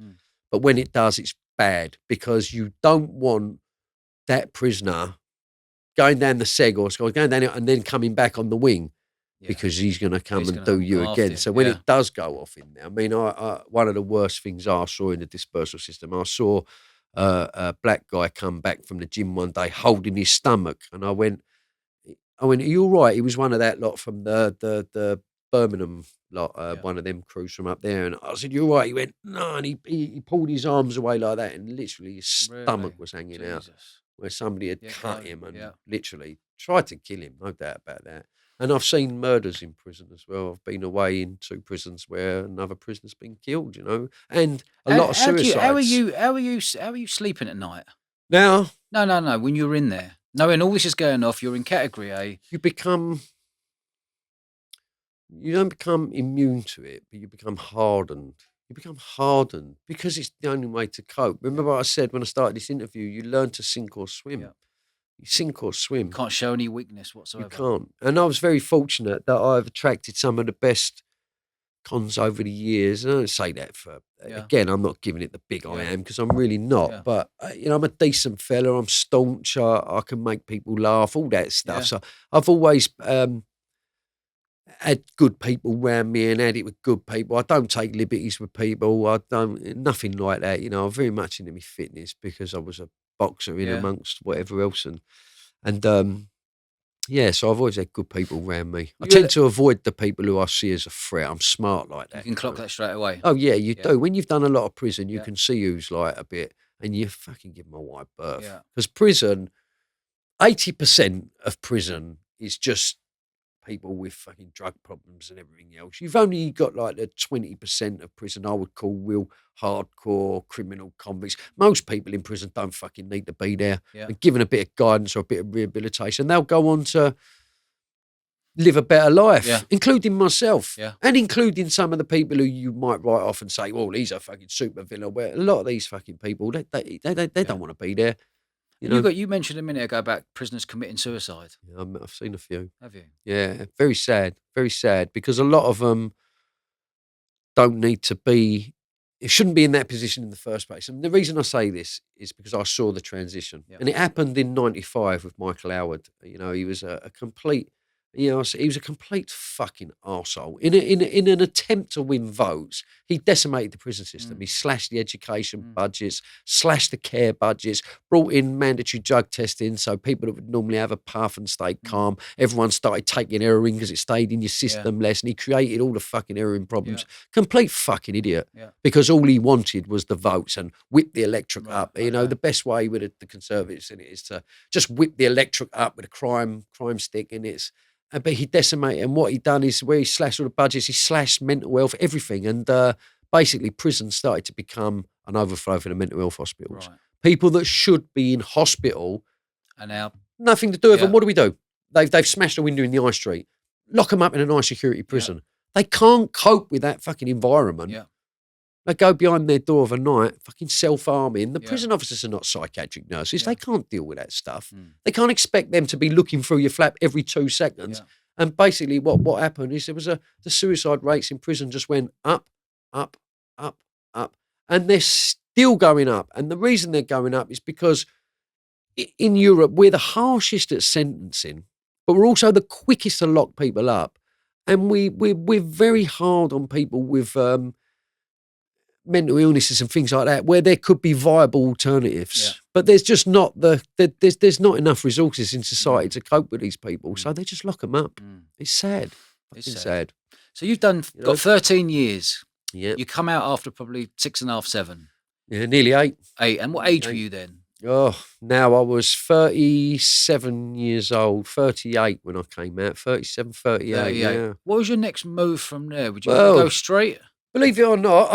[SPEAKER 1] But when it does, it's bad, because you don't want that prisoner going down the seg or going down it and then coming back on the wing, because he's going to come and do you again. So when it does go off in there, I mean, I one of the worst things I saw in the dispersal system, I saw a black guy come back from the gym one day holding his stomach, and I went, are you all right? He was one of that lot from the Birmingham lot, one of them crews from up there. And I said, you all right? He went, no. And he pulled his arms away like that, and literally his stomach was hanging out, where somebody had cut him and literally tried to kill him, no doubt about that. And I've seen murders in prison as well. I've been away in 2 prisons where another prisoner's been killed, and a lot of suicides.
[SPEAKER 2] How are you sleeping at night?
[SPEAKER 1] Now?
[SPEAKER 2] No. When you're in there, knowing all this is going off, you're in category A.
[SPEAKER 1] You don't become immune to it, but you become hardened. You become hardened because it's the only way to cope. Remember what I said when I started this interview, you learn to sink or swim. You sink or swim.
[SPEAKER 2] You can't show any weakness whatsoever.
[SPEAKER 1] You can't. And I was very fortunate that I've attracted some of the best cons over the years. And I don't say that again, I'm not giving it the big I am, because I'm really not. But, I'm a decent fella. I'm staunch. I can make people laugh, all that stuff. So I've always had good people around me and had it with good people. I don't take liberties with people. Nothing like that. I'm very much into my fitness because I was a boxer in amongst whatever else. So I've always had good people around me. I tend to avoid the people who I see as a threat. I'm smart like that.
[SPEAKER 2] You can clock that straight away.
[SPEAKER 1] Oh, yeah, you do. When you've done a lot of prison, you can see who's like a bit, and you fucking give them a wide berth. Because prison, 80% of prison is just people with fucking drug problems and everything else. You've only got like the 20% of prison I would call real hardcore criminal convicts. Most people in prison don't fucking need to be there. And given a bit of guidance or a bit of rehabilitation, they'll go on to live a better life, including myself, and including some of the people who you might write off and say, well, he's a fucking super villain. Where a lot of these fucking people, they don't want to be there.
[SPEAKER 2] You mentioned a minute ago about prisoners committing suicide.
[SPEAKER 1] Yeah, I've seen a few.
[SPEAKER 2] Have you?
[SPEAKER 1] Yeah, very sad, because a lot of them don't need to be. It shouldn't be in that position in the first place. And the reason I say this is because I saw the transition, and it happened in '95 with Michael Howard. He was a complete. He was a complete fucking arsehole. In an attempt to win votes, he decimated the prison system. He slashed the education budgets, slashed the care budgets, brought in mandatory drug testing so people that would normally have a puff and stay calm, everyone started taking heroin because it stayed in your system less, and he created all the fucking heroin problems. Complete fucking idiot. Because all he wanted was the votes and whip the electorate up. The best way with the Conservatives in it is to just whip the electorate up with a crime stick, and it's... But he decimated, and what he done is where he slashed all the budgets, he slashed mental health, everything, and basically prison started to become an overflow for the mental health hospitals. Right. People that should be in hospital,
[SPEAKER 2] and now
[SPEAKER 1] nothing to do with them. What do? They've smashed a window in the high street, lock them up in a high security prison. They can't cope with that fucking environment. They go behind their door of a night, fucking self-harming. The prison officers are not psychiatric nurses. They can't deal with that stuff. They can't expect them to be looking through your flap every 2 seconds. And basically what happened is the suicide rates in prison just went up, up, up, up. And they're still going up. And the reason they're going up is because in Europe, we're the harshest at sentencing, but we're also the quickest to lock people up. And we're very hard on people with... mental illnesses and things like that, where there could be viable alternatives, but there's just not there's not enough resources in society to cope with these people, so they just lock them up. It's sad. It's sad.
[SPEAKER 2] So you've got 13 years
[SPEAKER 1] Yeah.
[SPEAKER 2] You come out after probably 6.5, 7,
[SPEAKER 1] Yeah, nearly 8.
[SPEAKER 2] 8. And what age were
[SPEAKER 1] 8.
[SPEAKER 2] you then?
[SPEAKER 1] Oh, now I was 37 years old, 38 when I came out, 37, 38,
[SPEAKER 2] 38.
[SPEAKER 1] yeah.
[SPEAKER 2] What was your next move from there? Would you go
[SPEAKER 1] Well,
[SPEAKER 2] straight?
[SPEAKER 1] believe it or not,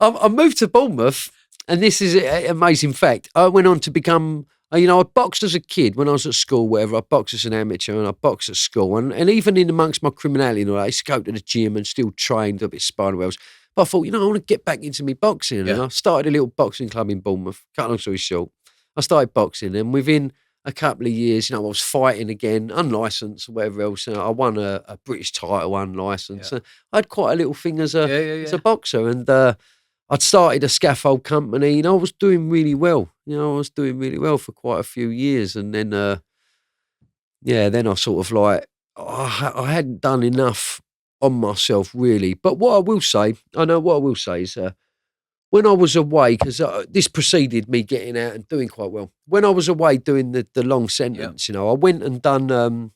[SPEAKER 1] I moved to Bournemouth, and this is an amazing fact. I went on to become, I boxed as a kid when I was at school, whatever. I boxed as an amateur, and I boxed at school. And even in amongst my criminality and all that, I used to go to the gym and still trained a bit of spider wells. But I thought, I want to get back into me boxing.
[SPEAKER 2] Yeah.
[SPEAKER 1] And I started a little boxing club in Bournemouth. Cut a long story short, I started boxing, and within a couple of years, I was fighting again, unlicensed, or whatever else. I won a British title, unlicensed.
[SPEAKER 2] Yeah.
[SPEAKER 1] I had quite a little thing as a
[SPEAKER 2] Yeah.
[SPEAKER 1] boxer, and I'd started a scaffold company. I was doing really well. I was doing really well for quite a few years, and then then I sort of like I hadn't done enough on myself really. But what I will say is when I was away, because this preceded me getting out and doing quite well. When I was away doing the long sentence, I went and done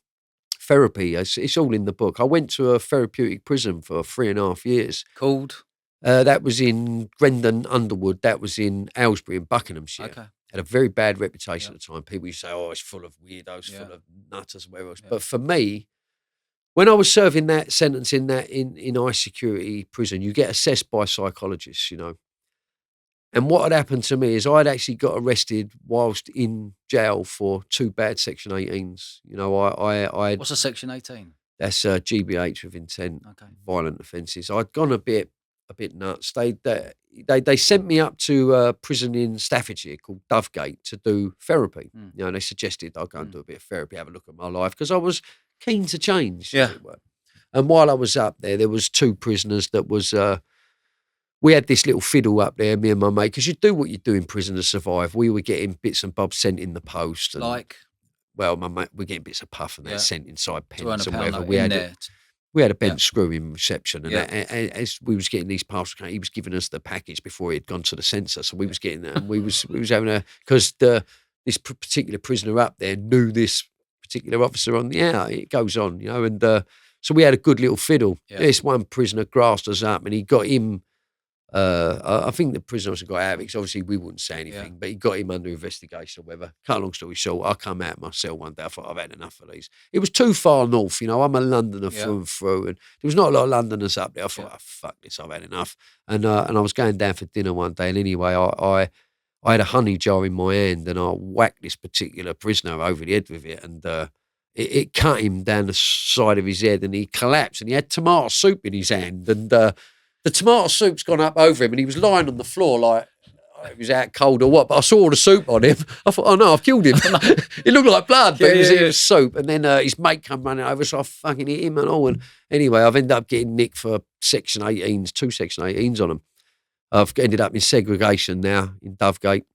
[SPEAKER 1] therapy. It's all in the book. I went to a therapeutic prison for 3.5 years.
[SPEAKER 2] Called?
[SPEAKER 1] That was in Grendon Underwood. That was in Aylesbury in Buckinghamshire.
[SPEAKER 2] Okay.
[SPEAKER 1] Had a very bad reputation at the time. People used to say, "Oh, it's full of weirdos, full of nutters, whatever else." But for me, when I was serving that sentence in high security prison, you get assessed by psychologists, And what had happened to me is I'd actually got arrested whilst in jail for 2 bad Section 18s.
[SPEAKER 2] What's a Section 18?
[SPEAKER 1] That's GBH with intent, violent offences. I'd gone a bit nuts. They sent me up to a prison in Staffordshire called Dovegate to do therapy. They suggested I go and do a bit of therapy, have a look at my life, because I was keen to change.
[SPEAKER 2] Yeah.
[SPEAKER 1] As it were. And while I was up there was 2 prisoners that was. We had this little fiddle up there, me and my mate, because you do what you do in prison to survive. We were getting bits and bobs sent in the post. And, well, my mate, we're getting bits of puff and that sent inside pens and whatever. We had a bent screw in reception, and as we was getting these parcels, he was giving us the package before he had gone to the censor. So we was getting that, and we was having because this particular prisoner up there knew this particular officer on the out. It goes on, and so we had a good little fiddle.
[SPEAKER 2] Yeah.
[SPEAKER 1] This one prisoner grassed us up, and he got him. I think the prisoner also got out of it, because obviously we wouldn't say anything, but he got him under investigation or whatever. Cut a long story short, I come out of my cell one day. I thought, I've had enough of these. It was too far north, I'm a Londoner through and through, and there was not a lot of Londoners up there. I thought, oh, fuck this, I've had enough. And I was going down for dinner one day, and anyway, I had a honey jar in my hand, and I whacked this particular prisoner over the head with it, and it cut him down the side of his head, and he collapsed, and he had tomato soup in his hand, and the tomato soup's gone up over him, and he was lying on the floor like he was out cold or what. But I saw all the soup on him. I thought, oh no, I've killed him. It looked like blood, but it was soup. And then his mate come running over, so I fucking hit him and all. And anyway, I've ended up getting nicked for Section 18s, 2 Section 18s on them. I've ended up in segregation now in Dovegate.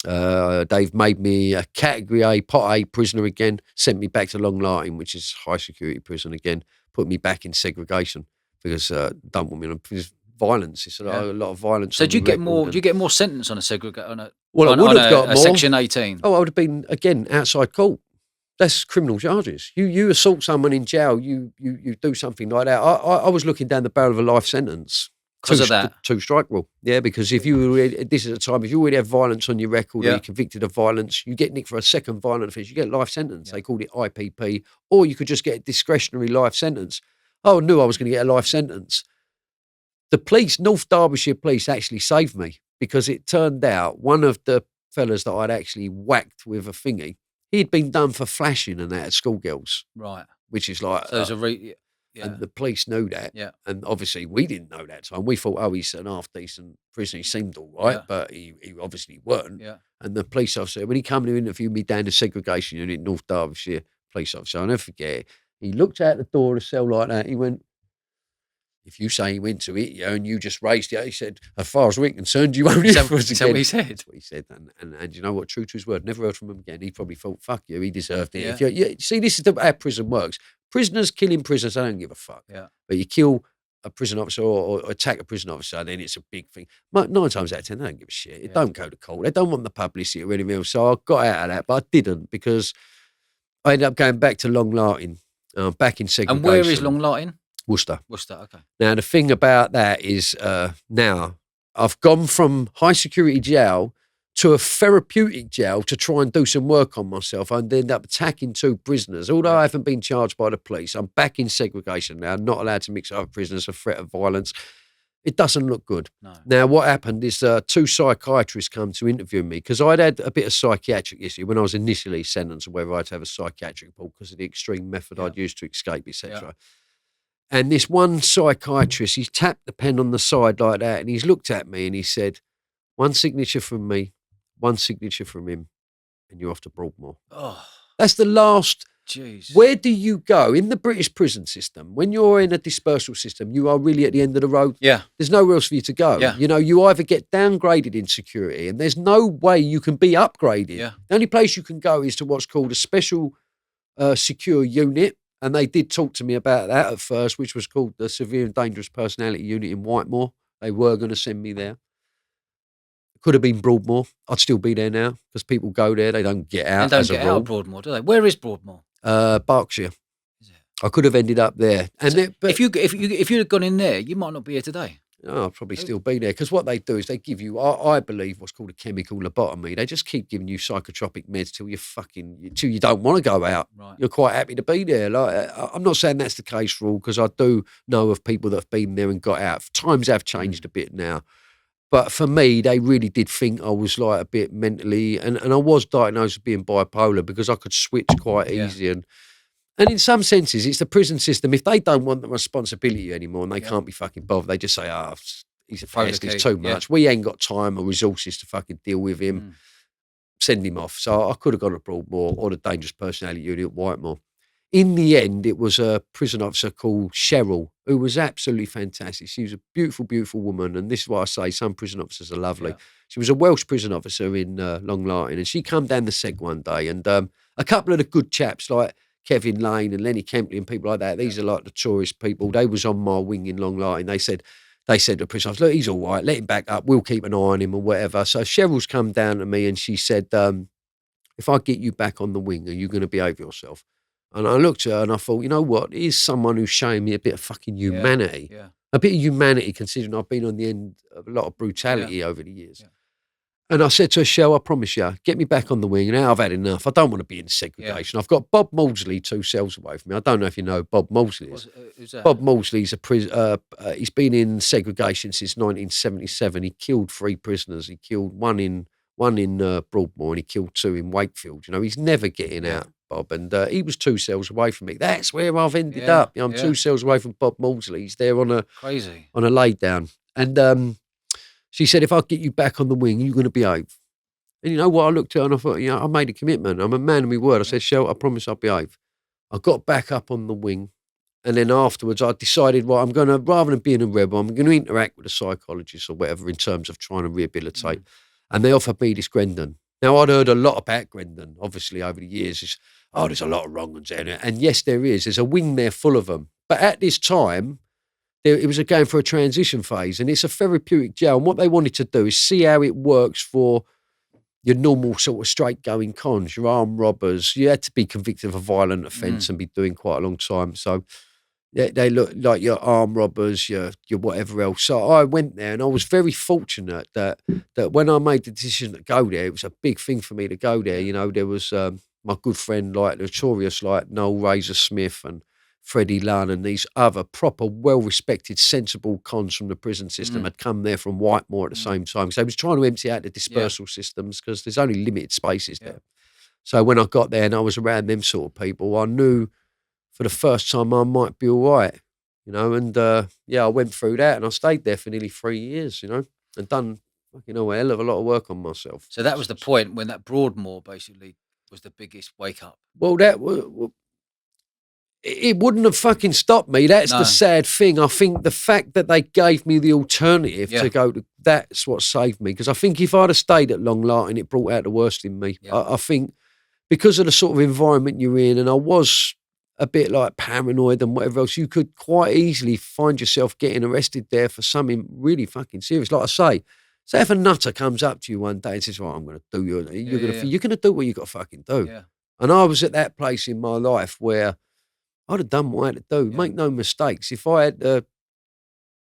[SPEAKER 1] They've made me a Category A, Pot A prisoner again, sent me back to Long Lartin, which is high security prison again, put me back in segregation. Because don't want me on because violence. It's a lot of violence.
[SPEAKER 2] So do you get more sentence on a segregate on a?
[SPEAKER 1] Well, I would have got more.
[SPEAKER 2] Section 18.
[SPEAKER 1] Oh, I would have been again outside court. That's criminal charges. You assault someone in jail. You do something like that. I was looking down the barrel of a life sentence
[SPEAKER 2] because of that
[SPEAKER 1] 2 strike rule. Yeah, because if you this is a time if you already have violence on your record or you're convicted of violence, you get nicked for a second violent offence. You get a life sentence. They called it IPP, or you could just get a discretionary life sentence. I knew I was going to get a life sentence. The police, North Derbyshire police, actually saved me, because it turned out one of the fellas that I'd actually whacked with a thingy, he'd been done for flashing and that at schoolgirls.
[SPEAKER 2] Right.
[SPEAKER 1] Which is like...
[SPEAKER 2] So there's
[SPEAKER 1] and the police knew that.
[SPEAKER 2] Yeah.
[SPEAKER 1] And obviously we didn't know that time. We thought, oh, he's an half-decent prisoner. He seemed all right, but he obviously weren't.
[SPEAKER 2] Yeah.
[SPEAKER 1] And the police officer, when he came to interview me down the segregation unit in North Derbyshire, police officer, I'll never forget it. He looked out the door of the cell like that. He went, if you say he went to hit you and you just raised it, he said, as far as we're concerned, you won't hit us again.
[SPEAKER 2] Is that what he said?
[SPEAKER 1] That's what he said. And you know what? True to his word, never heard from him again. He probably thought, fuck you, he deserved it.
[SPEAKER 2] Yeah.
[SPEAKER 1] See, this is how prison works. Prisoners killing prisoners, I don't give a fuck.
[SPEAKER 2] Yeah.
[SPEAKER 1] But you kill a prison officer or attack a prison officer, then it's a big thing. 9 times out of 10, they don't give a shit. It don't go to court. They don't want the publicity or anything else. So I got out of that, but I didn't, because I ended up going back to Long Lartin. Back in segregation.
[SPEAKER 2] And where is Long Lartin?
[SPEAKER 1] Worcester.
[SPEAKER 2] Worcester, okay.
[SPEAKER 1] Now, the thing about that is now I've gone from high security jail to a therapeutic jail to try and do some work on myself. I ended up attacking 2 prisoners. Although I haven't been charged by the police, I'm back in segregation now, not allowed to mix other prisoners, a threat of violence. It doesn't look good.
[SPEAKER 2] No.
[SPEAKER 1] Now, what happened is 2 psychiatrists come to interview me because I'd had a bit of psychiatric issue when I was initially sentenced, whether I'd have a psychiatric report because of the extreme method I'd used to escape, etc. And this one psychiatrist, he's tapped the pen on the side like that, and he's looked at me and he said, 1 signature from me, 1 signature from him, and you're off to Broadmoor.
[SPEAKER 2] Oh,
[SPEAKER 1] That's the last.
[SPEAKER 2] jeez.
[SPEAKER 1] Where do you go? In the British prison system, when you're in a dispersal system, you are really at the end of the road.
[SPEAKER 2] Yeah.
[SPEAKER 1] There's nowhere else for you to go.
[SPEAKER 2] Yeah.
[SPEAKER 1] You know, you either get downgraded in security and there's no way you can be upgraded.
[SPEAKER 2] Yeah.
[SPEAKER 1] The only place you can go is to what's called a special secure unit. And they did talk to me about that at first, which was called the Severe and Dangerous Personality Unit in Whitemoor. They were going to send me there. Could have been Broadmoor. I'd still be there now because people go there. They don't get out.
[SPEAKER 2] They don't
[SPEAKER 1] as
[SPEAKER 2] get
[SPEAKER 1] a rule.
[SPEAKER 2] out of Broadmoor, do they? Where is Broadmoor?
[SPEAKER 1] Berkshire.
[SPEAKER 2] Is it?
[SPEAKER 1] I could have ended up there. And
[SPEAKER 2] So if you'd have gone in there, you might not be here today.
[SPEAKER 1] I'll probably still be there because what they do is they give you, I believe, what's called a chemical lobotomy. They just keep giving you psychotropic meds till you don't want to go out.
[SPEAKER 2] Right.
[SPEAKER 1] You're quite happy to be there. Like, I'm not saying that's the case for all because I do know of people that have been there and got out. Times have changed a bit now. But for me, they really did think I was like a bit mentally, and I was diagnosed with being bipolar because I could switch quite easy. And in some senses, it's the prison system. If they don't want the responsibility anymore and they can't be fucking bothered, they just say, he's a pest, he's too much. We ain't got time or resources to fucking deal with him. Send him off. So I could have gone to Broadmoor or the Dangerous Personality Unit at Whitemoor. In the end, it was a prison officer called Cheryl, who was absolutely fantastic. She was a beautiful, beautiful woman. And this is what I say, some prison officers are lovely.
[SPEAKER 2] Yeah.
[SPEAKER 1] She was a Welsh prison officer in Long Lartin, and she come down the seg one day. And a couple of the good chaps like Kevin Lane and Lenny Kempley and people like that, these are like notorious people. They was on my wing in Long Lartin. They said to the prison officer, look, he's all right, let him back up, we'll keep an eye on him or whatever. So Cheryl's come down to me and she said, if I get you back on the wing, are you going to behave yourself? And I looked at her and I thought, you know what? Here's someone who's showing me a bit of fucking humanity.
[SPEAKER 2] Yeah.
[SPEAKER 1] A bit of humanity considering I've been on the end of a lot of brutality over the years.
[SPEAKER 2] Yeah.
[SPEAKER 1] And I said to her, Shell, I promise you, get me back on the wing. Now I've had enough. I don't want to be in segregation. I've got Bob Maudsley 2 cells away from me. I don't know if you know who Bob Maudsley is.
[SPEAKER 2] Who's that?
[SPEAKER 1] Bob Maudsley's he's been in segregation since 1977. He killed 3 prisoners. He killed one in Broadmoor and he killed 2 in Wakefield. You know, he's never getting out, Bob. And he was 2 cells away from me. That's where I've ended up. You know, I'm 2 cells away from Bob Maudsley. He's there on a lay down. And she said, if I get you back on the wing, you're going to behave. And you know what? I looked at her and I thought, I made a commitment. I'm a man of my word. I said, Shell, I promise I'll behave. I got back up on the wing. And then afterwards, I decided, well, I'm going to, rather than being a rebel, I'm going to interact with a psychologist or whatever in terms of trying to rehabilitate. And they offered me this Grendon. Now, I'd heard a lot about Grendon, obviously, over the years. There's a lot of wrong ones there. And yes, there is. There's a wing there full of them. But at this time, it was going for a transition phase, and it's a therapeutic jail. And what they wanted to do is see how it works for your normal sort of straight-going cons, your armed robbers. You had to be convicted of a violent offence and be doing quite a long time. So they look like your armed robbers, your whatever else. So I went there, and I was very fortunate that when I made the decision to go there, it was a big thing for me to go there. You know, there was my good friend, like notorious, like Noel Razor Smith and Freddie Lunn and these other proper, well-respected, sensible cons from the prison system had come there from Whitemoor at the same time. So I was trying to empty out the dispersal systems because there's only limited spaces there. So when I got there and I was around them sort of people, I knew for the first time I might be all right, you know. And, I went through that and I stayed there for nearly 3 years, you know, and done, a hell of a lot of work on myself.
[SPEAKER 2] So that was the point when that Broadmoor basically was the biggest wake-up.
[SPEAKER 1] Well, it wouldn't have fucking stopped me. That's the sad thing. I think the fact that they gave me the alternative to go to, that's what saved me. Because I think if I'd have stayed at Long Lartin, it brought out the worst in me.
[SPEAKER 2] Yeah.
[SPEAKER 1] I think because of the sort of environment you're in, and I was a bit like paranoid and whatever else, you could quite easily find yourself getting arrested there for something really fucking serious. Like I say if a nutter comes up to you one day and says, I'm going to do you, you're going to do what you got to fucking do.
[SPEAKER 2] Yeah.
[SPEAKER 1] And I was at that place in my life where I'd have done what I had to do.
[SPEAKER 2] Yeah.
[SPEAKER 1] Make no mistakes. If I had to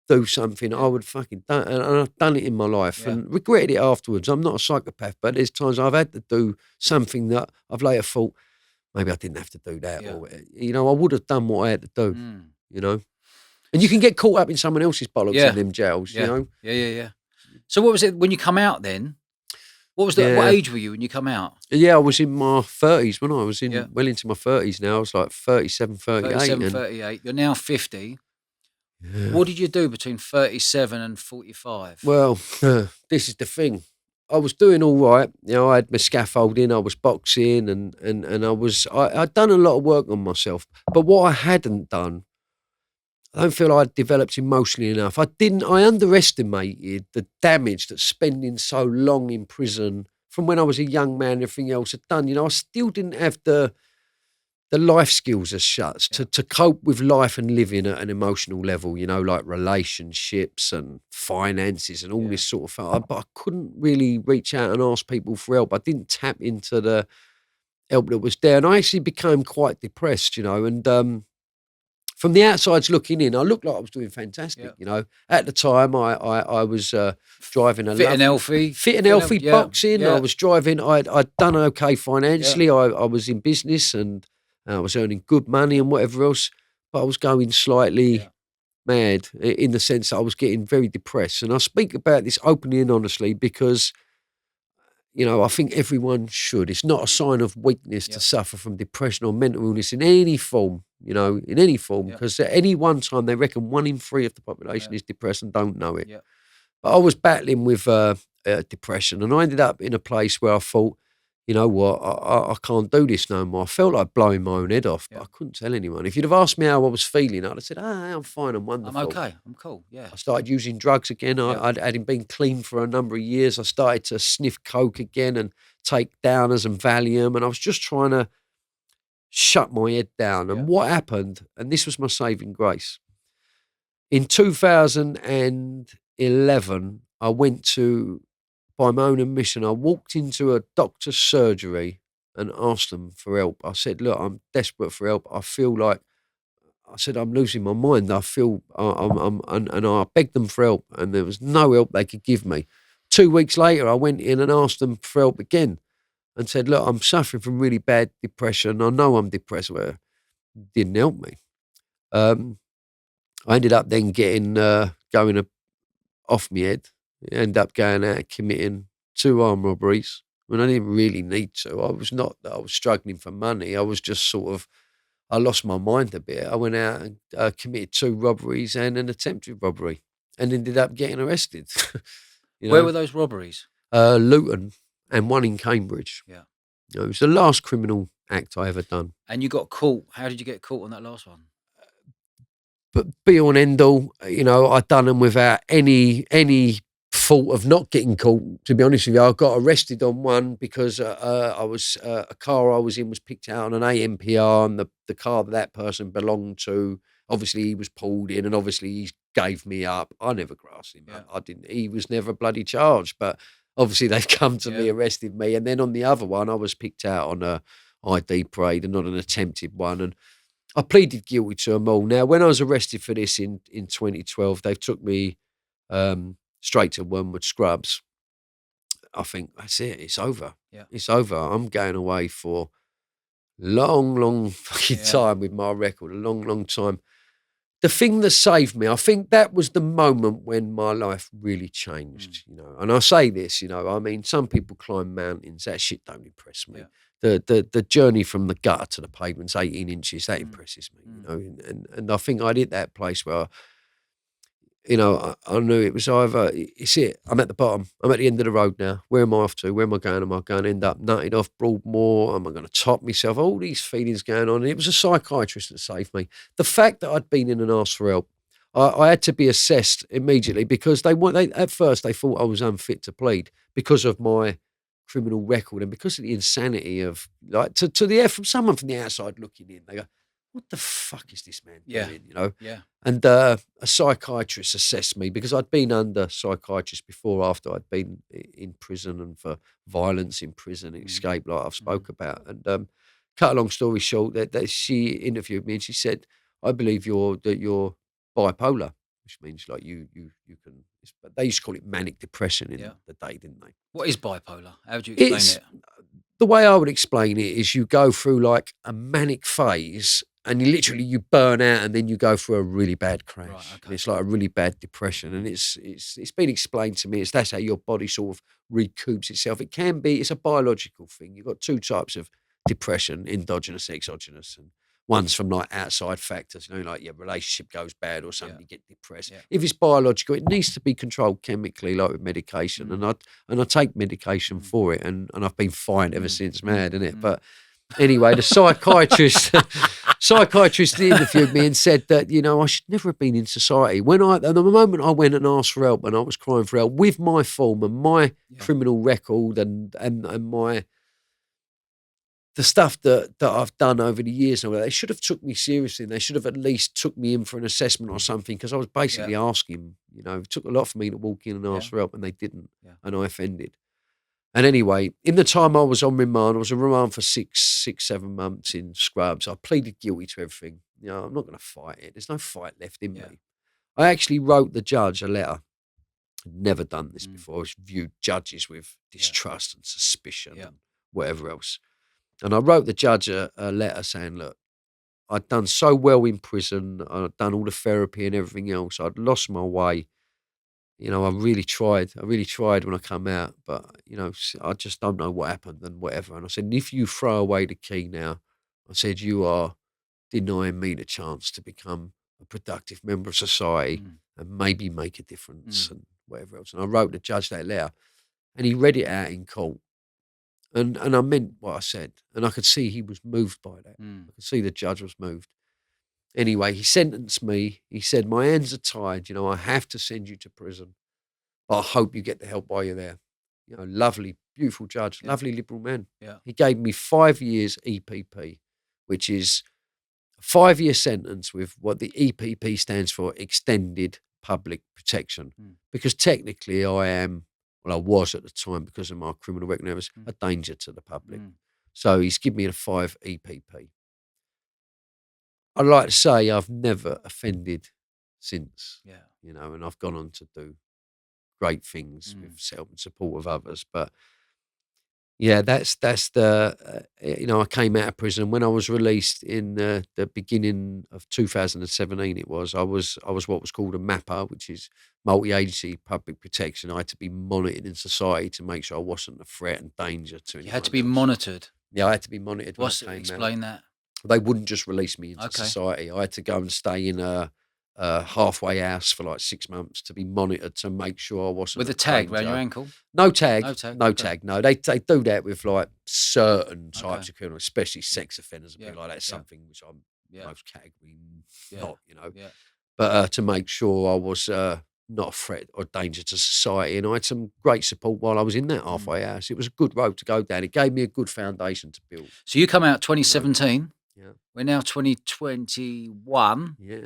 [SPEAKER 1] do something, I would fucking done, and I've done it in my life
[SPEAKER 2] Yeah.
[SPEAKER 1] and regretted it afterwards. I'm not a psychopath, but there's times I've had to do something that I've later thought maybe I didn't have to do that,
[SPEAKER 2] Yeah.
[SPEAKER 1] or I would have done what I had to do.
[SPEAKER 2] Mm.
[SPEAKER 1] And you can get caught up in someone else's bollocks
[SPEAKER 2] Yeah.
[SPEAKER 1] in them jails.
[SPEAKER 2] Yeah. Yeah. So what was it when you come out then? What was what
[SPEAKER 1] Yeah.
[SPEAKER 2] age were you when you come out?
[SPEAKER 1] Yeah, I was in my 30s when I was
[SPEAKER 2] Yeah.
[SPEAKER 1] well into my 30s now. I was like 37, 38.
[SPEAKER 2] 37,
[SPEAKER 1] and
[SPEAKER 2] 38. You're now 50.
[SPEAKER 1] Yeah.
[SPEAKER 2] What did you do between 37 and 45?
[SPEAKER 1] Well, this is the thing. I was doing all right. I had my scaffolding, I was boxing, and I'd done a lot of work on myself. But what I hadn't done, I don't feel I'd developed emotionally enough. I underestimated the damage that spending so long in prison from when I was a young man and everything else had done. I still didn't have the life skills as such to cope with life and living at an emotional level, like relationships and finances and all this sort of thing. But I couldn't really reach out and ask people for help. I didn't tap into the help that was there. And I actually became quite depressed, and from the outside's looking in, I looked like I was doing fantastic, At the time, I was driving a
[SPEAKER 2] Fit and healthy.
[SPEAKER 1] fit and healthy boxing.
[SPEAKER 2] Yeah.
[SPEAKER 1] I was driving. I'd done okay financially. I was in business and I was earning good money and whatever else. But I was going slightly mad in the sense that I was getting very depressed. And I speak about this openly and honestly because I think everyone should. It's not a sign of weakness to suffer from depression or mental illness in any form, in any form, because at any one time they reckon 1 in 3 of the population is depressed and don't know it.
[SPEAKER 2] Yeah.
[SPEAKER 1] But I was battling with depression, and I ended up in a place where I thought, you know what, I can't do this no more. I felt like blowing my own head off, but I couldn't tell anyone. If you'd have asked me how I was feeling, I'd have said, I'm fine, I'm wonderful.
[SPEAKER 2] I'm okay. I'm cool. Yeah.
[SPEAKER 1] I started using drugs again. I'd hadn't been clean for a number of years. I started to sniff coke again and take downers and Valium, and I was just trying to shut my head down. And what happened, and this was my saving grace, in 2011, I went to, by my own admission, I walked into a doctor's surgery and asked them for help. I said, look, I'm desperate for help. I feel like, I said, I'm losing my mind. I feel, and I begged them for help, and there was no help they could give me. 2 weeks later, I went in and asked them for help again and said, look, I'm suffering from really bad depression. I know I'm depressed. Well, didn't help me. I ended up then getting, going off my head. I ended up going out committing 2 armed robberies when I didn't really need to. I was not that I was struggling for money. I was just sort of, I lost my mind a bit. I went out and committed 2 robberies and an attempted robbery and ended up getting arrested.
[SPEAKER 2] Where were those robberies?
[SPEAKER 1] Luton and 1 in Cambridge.
[SPEAKER 2] Yeah.
[SPEAKER 1] It was the last criminal act I ever done.
[SPEAKER 2] And you got caught. How did you get caught on that last one?
[SPEAKER 1] But be all and end all, I'd done them without any thought of not getting caught. To be honest with you, I got arrested on one because I was a car I was in was picked out on an AMPR, and the car that person belonged to. Obviously, he was pulled in, and obviously he gave me up. I never grasped him. I didn't. He was never bloody charged, but obviously they've come to me, arrested me, and then on the other one, I was picked out on a ID parade and not an attempted one, and I pleaded guilty to them all. Now, when I was arrested for this in 2012, they took me straight to Wormwood Scrubs. I think that's it. It's over.
[SPEAKER 2] Yeah.
[SPEAKER 1] It's over. I'm going away for long fucking time with my record. A long time. The thing that saved me, I think that was the moment when my life really changed. And I say this, I mean, some people climb mountains. That shit don't impress me.
[SPEAKER 2] Yeah.
[SPEAKER 1] The journey from the gutter to the pavement's 18 inches. That impresses me, and I think I did that place where, I knew it was either, it's it. I'm at the bottom. I'm at the end of the road now. Where am I off to? Where am I going? Am I going to end up nutted off Broadmoor? Am I going to top myself? All these feelings going on. And it was a psychiatrist that saved me. The fact that I'd been in and asked for help, I had to be assessed immediately because they at first they thought I was unfit to plead because of my criminal record and because of the insanity of from someone from the outside looking in. They go, what the fuck is this man doing?
[SPEAKER 2] Yeah.
[SPEAKER 1] And a psychiatrist assessed me because I'd been under psychiatrists before after I'd been in prison and for violence in prison and escape like I've spoke about. And cut a long story short, that she interviewed me and she said, "I believe you're bipolar," which means like you can. But they used to call it manic depression in
[SPEAKER 2] Yeah.
[SPEAKER 1] the day, didn't they?
[SPEAKER 2] What is bipolar? How would you explain
[SPEAKER 1] It's
[SPEAKER 2] it?
[SPEAKER 1] the way I would explain it is you go through like a manic phase and you burn out and then you go through a really bad crash.
[SPEAKER 2] Right,
[SPEAKER 1] And
[SPEAKER 2] okay.
[SPEAKER 1] it's like a really bad depression. And it's been explained to me. That's how your body sort of recoups itself. It's a biological thing. You've got two types of depression, endogenous, exogenous, and one's from like outside factors, like your relationship goes bad or something,
[SPEAKER 2] Yeah.
[SPEAKER 1] you get depressed.
[SPEAKER 2] Yeah.
[SPEAKER 1] If it's biological, it needs to be controlled chemically, like with medication. And I take medication for it, and I've been fine ever since. Mad, isn't it? But anyway, the psychiatrist interviewed me and said that I should never have been in society. The moment I went and asked for help, and I was crying for help with my form and my criminal record and my the stuff that I've done over the years, and all that, they should have took me seriously. And they should have at least took me in for an assessment or something, because I was basically asking. It took a lot for me to walk in and ask for help, and they didn't, and I offended. And anyway, in the time I was on remand, I was on remand for 7 months in Scrubs. I pleaded guilty to everything. I'm not going to fight it. There's no fight left in me. I actually wrote the judge a letter. I'd never done this before. I was viewed judges with distrust and suspicion and whatever else. And I wrote the judge a letter saying, look, I'd done so well in prison. I'd done all the therapy and everything else. I'd lost my way. I really tried. I really tried when I come out, but, I just don't know what happened and whatever. And I said, if you throw away the key now, I said, you are denying me the chance to become a productive member of society and maybe make a difference and whatever else. And I wrote the judge that letter, and he read it out in court. And I meant what I said. And I could see he was moved by that. I could see the judge was moved. Anyway, he sentenced me. He said, my hands are tied. I have to send you to prison, but I hope you get the help while you're there. Lovely, beautiful judge, lovely liberal man.
[SPEAKER 2] Yeah.
[SPEAKER 1] He gave me 5 years EPP, which is a 5-year sentence with what the EPP stands for, extended public protection. Because technically I was at the time, because of my criminal record, was a danger to the public. So he's given me a 5 EPP. I'd like to say I've never offended since, and I've gone on to do great things with help and support of others. But that's the, I came out of prison when I was released in the beginning of 2017. I was what was called a MAPA, which is multi-agency public protection. I had to be monitored in society to make sure I wasn't a threat and danger to anyone.
[SPEAKER 2] You had to be
[SPEAKER 1] else.
[SPEAKER 2] monitored.
[SPEAKER 1] Yeah, I had to be monitored.
[SPEAKER 2] Explain that.
[SPEAKER 1] They wouldn't just release me into society. I had to go and stay in a halfway house for like 6 months to be monitored to make sure I wasn't
[SPEAKER 2] with a tag around your ankle.
[SPEAKER 1] No tag. No, they do that with like certain types of criminals, especially sex offenders and people like that. Something which I'm most category not, but to make sure I was not a threat or danger to society. And I had some great support while I was in that halfway house. It was a good road to go down. It gave me a good foundation to build.
[SPEAKER 2] So you come out 2017.
[SPEAKER 1] Yeah.
[SPEAKER 2] We're now 2021.
[SPEAKER 1] Yeah.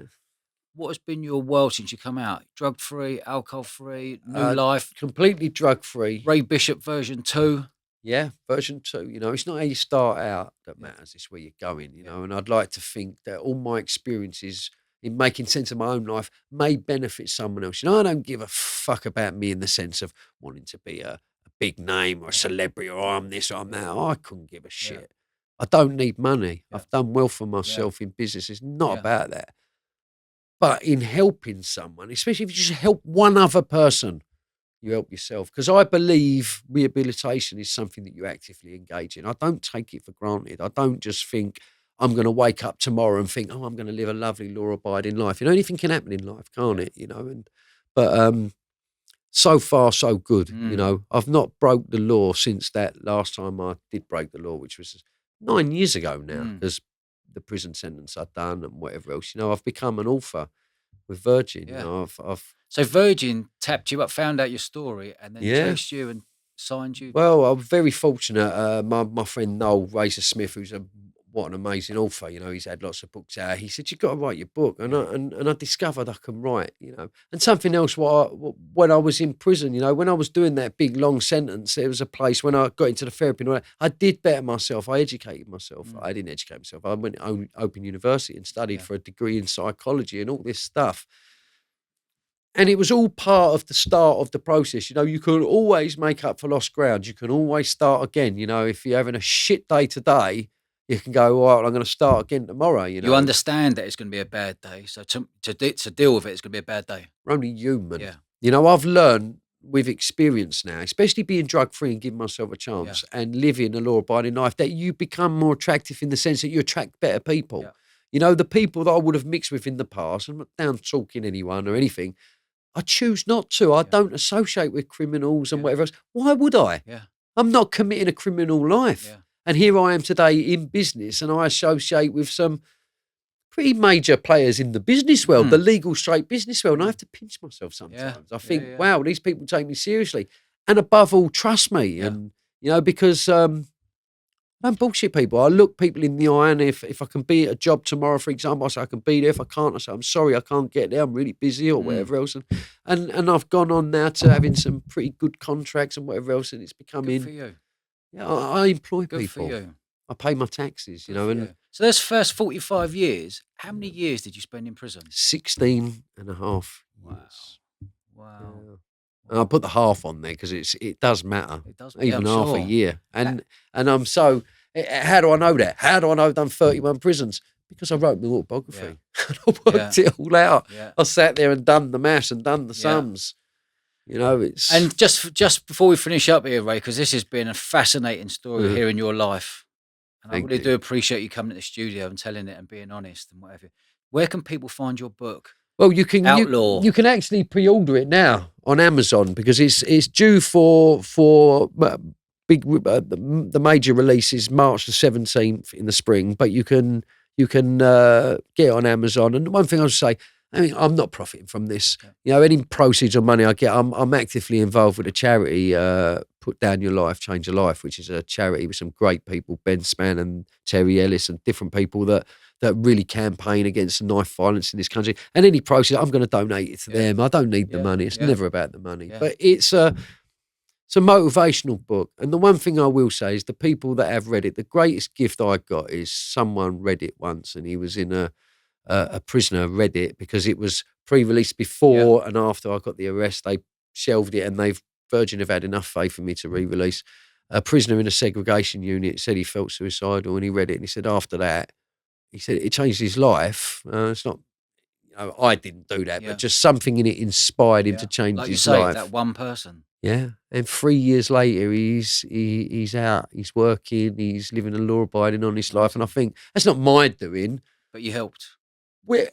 [SPEAKER 2] What has been your world since you come out? Drug-free, alcohol-free, new life?
[SPEAKER 1] Completely drug-free.
[SPEAKER 2] Ray Bishop version 2?
[SPEAKER 1] Yeah, version 2. It's not how you start out that matters. It's where you're going, And I'd like to think that all my experiences in making sense of my own life may benefit someone else. I don't give a fuck about me in the sense of wanting to be a big name or a celebrity or I'm this or I'm that. I couldn't give a shit. I don't need money. I've done well for myself in business. It's not about that. But in helping someone, especially if you just help one other person, you help yourself. Because I believe rehabilitation is something that you actively engage in. I don't take it for granted. I don't just think I'm going to wake up tomorrow and think, I'm going to live a lovely law-abiding life. Anything can happen in life, can't it? But so far, so good. I've not broke the law since that last time I did break the law, which was 9 years ago now, because the prison sentence I'd done and whatever else. I've become an author with Virgin.
[SPEAKER 2] So Virgin tapped you up, found out your story, and then chased you and signed you.
[SPEAKER 1] Well, I'm very fortunate. My friend Noel Razor Smith, who's what an amazing author. You know, he's had lots of books out. He said, you've got to write your book. And I discovered I can write, you know. And something else, when I was in prison, you know, when I was doing that big, long sentence, there was a place when I got into the therapy and all that, I did better myself. I educated myself. I didn't educate myself. I went to Open University and studied for a degree in psychology and all this stuff. And it was all part of the start of the process. You know, you can always make up for lost ground. You can always start again. You know, if you're having a shit day today, you can go, all right, I'm going to start again tomorrow. You know,
[SPEAKER 2] You understand that it's going to be a bad day. So to deal with it, it's going to be a bad day.
[SPEAKER 1] we're only human.
[SPEAKER 2] Yeah.
[SPEAKER 1] You know, I've learned with experience now, especially being drug-free and giving myself a chance and living a law-abiding life, that you become more attractive in the sense that you attract better people.
[SPEAKER 2] Yeah.
[SPEAKER 1] You know, the people that I would have mixed with in the past, I'm not down talking anyone or anything, I choose not to. I don't associate with criminals and whatever else. Why would I?
[SPEAKER 2] Yeah.
[SPEAKER 1] I'm not committing a criminal life.
[SPEAKER 2] Yeah.
[SPEAKER 1] And here I am today in business, and I associate with some pretty major players in the business world, the legal straight business world. And I have to pinch myself sometimes. I think, wow, these people take me seriously. And above all, trust me.
[SPEAKER 2] Yeah.
[SPEAKER 1] And, you know, because I don't bullshit people. I look people in the eye, and if I can be at a job tomorrow, for example, I say I can be there. If I can't, I say I'm sorry, I can't get there. I'm really busy or whatever else. And I've gone on now to having some pretty good contracts and whatever else, and it's becoming.
[SPEAKER 2] Good for you.
[SPEAKER 1] Yeah, I employ
[SPEAKER 2] Good
[SPEAKER 1] people.
[SPEAKER 2] for you.
[SPEAKER 1] I pay my taxes, you know, and
[SPEAKER 2] So those first 45 years, how many years did you spend in prison?
[SPEAKER 1] 16 and a half years.
[SPEAKER 2] Wow.
[SPEAKER 1] Yeah. And I put the half on there because it does matter.
[SPEAKER 2] It does,
[SPEAKER 1] even
[SPEAKER 2] I'm
[SPEAKER 1] half
[SPEAKER 2] sure.
[SPEAKER 1] a year. And I'm so. How do I know that? How do I know I've done 31 prisons? Because I wrote my autobiography. I worked it all out.
[SPEAKER 2] Yeah.
[SPEAKER 1] I sat there and done the maths and done the sums. You know, it's
[SPEAKER 2] And just before we finish up here, Ray, because this has been a fascinating story hearing your life. And I really do appreciate you coming to the studio and telling it and being honest and whatever. Where can people find your book?
[SPEAKER 1] well, you can
[SPEAKER 2] Outlaw.
[SPEAKER 1] you can actually pre-order it now on Amazon because it's due for the major release is March the 17th in the spring, but you can get it on Amazon. And one thing I'll say, I mean, I'm not profiting from this. You know, any proceeds or money I get, I'm actively involved with a charity, Put Down Your Life, Change Your Life, which is a charity with some great people, Ben Spann and Terry Ellis and different people that really campaign against knife violence in this country. And any proceeds, I'm going to donate it to them. I don't need the money. It's never about the money. But it's a motivational book. And the one thing I will say is the people that have read it, the greatest gift I got is someone read it once and he was in a prisoner read it because it was pre-released before and after I got the arrest. They shelved it and Virgin have had enough faith in me to re-release. A prisoner in a segregation unit said he felt suicidal and he read it and he said after that, he said it changed his life. It's not, you know, I didn't do that, but just something in it inspired him to change
[SPEAKER 2] like
[SPEAKER 1] his
[SPEAKER 2] you say,
[SPEAKER 1] life.
[SPEAKER 2] that one person.
[SPEAKER 1] Yeah, and 3 years later, he's out, he's working, he's living a law-abiding, honest life, and I think that's not my doing.
[SPEAKER 2] But you helped.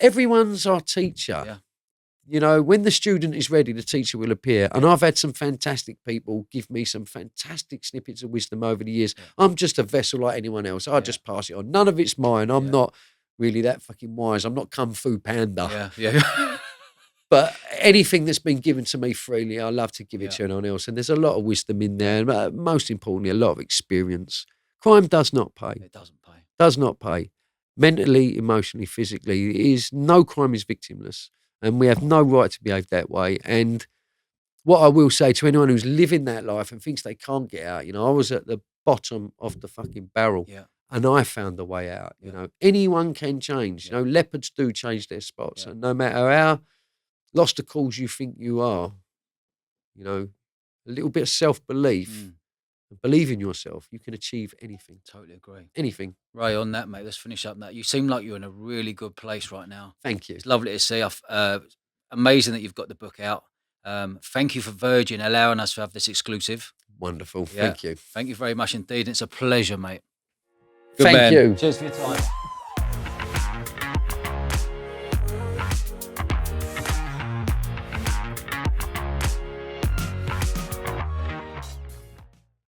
[SPEAKER 1] Everyone's our teacher.
[SPEAKER 2] Yeah.
[SPEAKER 1] You know, when the student is ready, the teacher will appear. And I've had some fantastic people give me some fantastic snippets of wisdom over the years. I'm just a vessel like anyone else. I just pass it on. None of it's mine. I'm not really that fucking wise. I'm not Kung Fu Panda.
[SPEAKER 2] Yeah.
[SPEAKER 1] But anything that's been given to me freely, I love to give it to anyone else. And there's a lot of wisdom in there. And most importantly, a lot of experience. Crime does not pay.
[SPEAKER 2] It doesn't pay.
[SPEAKER 1] Does not pay. Mentally, emotionally, physically. No crime is victimless. And we have no right to behave that way. And what I will say to anyone who's living that life and thinks they can't get out, you know, I was at the bottom of the fucking barrel and I found a way out. You know, anyone can change. You know, leopards do change their spots. And no matter how lost the cause you think you are, you know, a little bit of self-belief and believe in yourself, you can achieve anything.
[SPEAKER 2] Totally agree.
[SPEAKER 1] Anything.
[SPEAKER 2] Ray, on that, mate, let's finish up that. You seem like you're in a really good place right now.
[SPEAKER 1] Thank you.
[SPEAKER 2] It's lovely to see. Amazing that you've got the book out. Thank you for Virgin allowing us to have this exclusive.
[SPEAKER 1] Wonderful. Thank you.
[SPEAKER 2] Thank you very much indeed. It's a pleasure, mate.
[SPEAKER 1] Thank you.
[SPEAKER 2] Cheers for your time.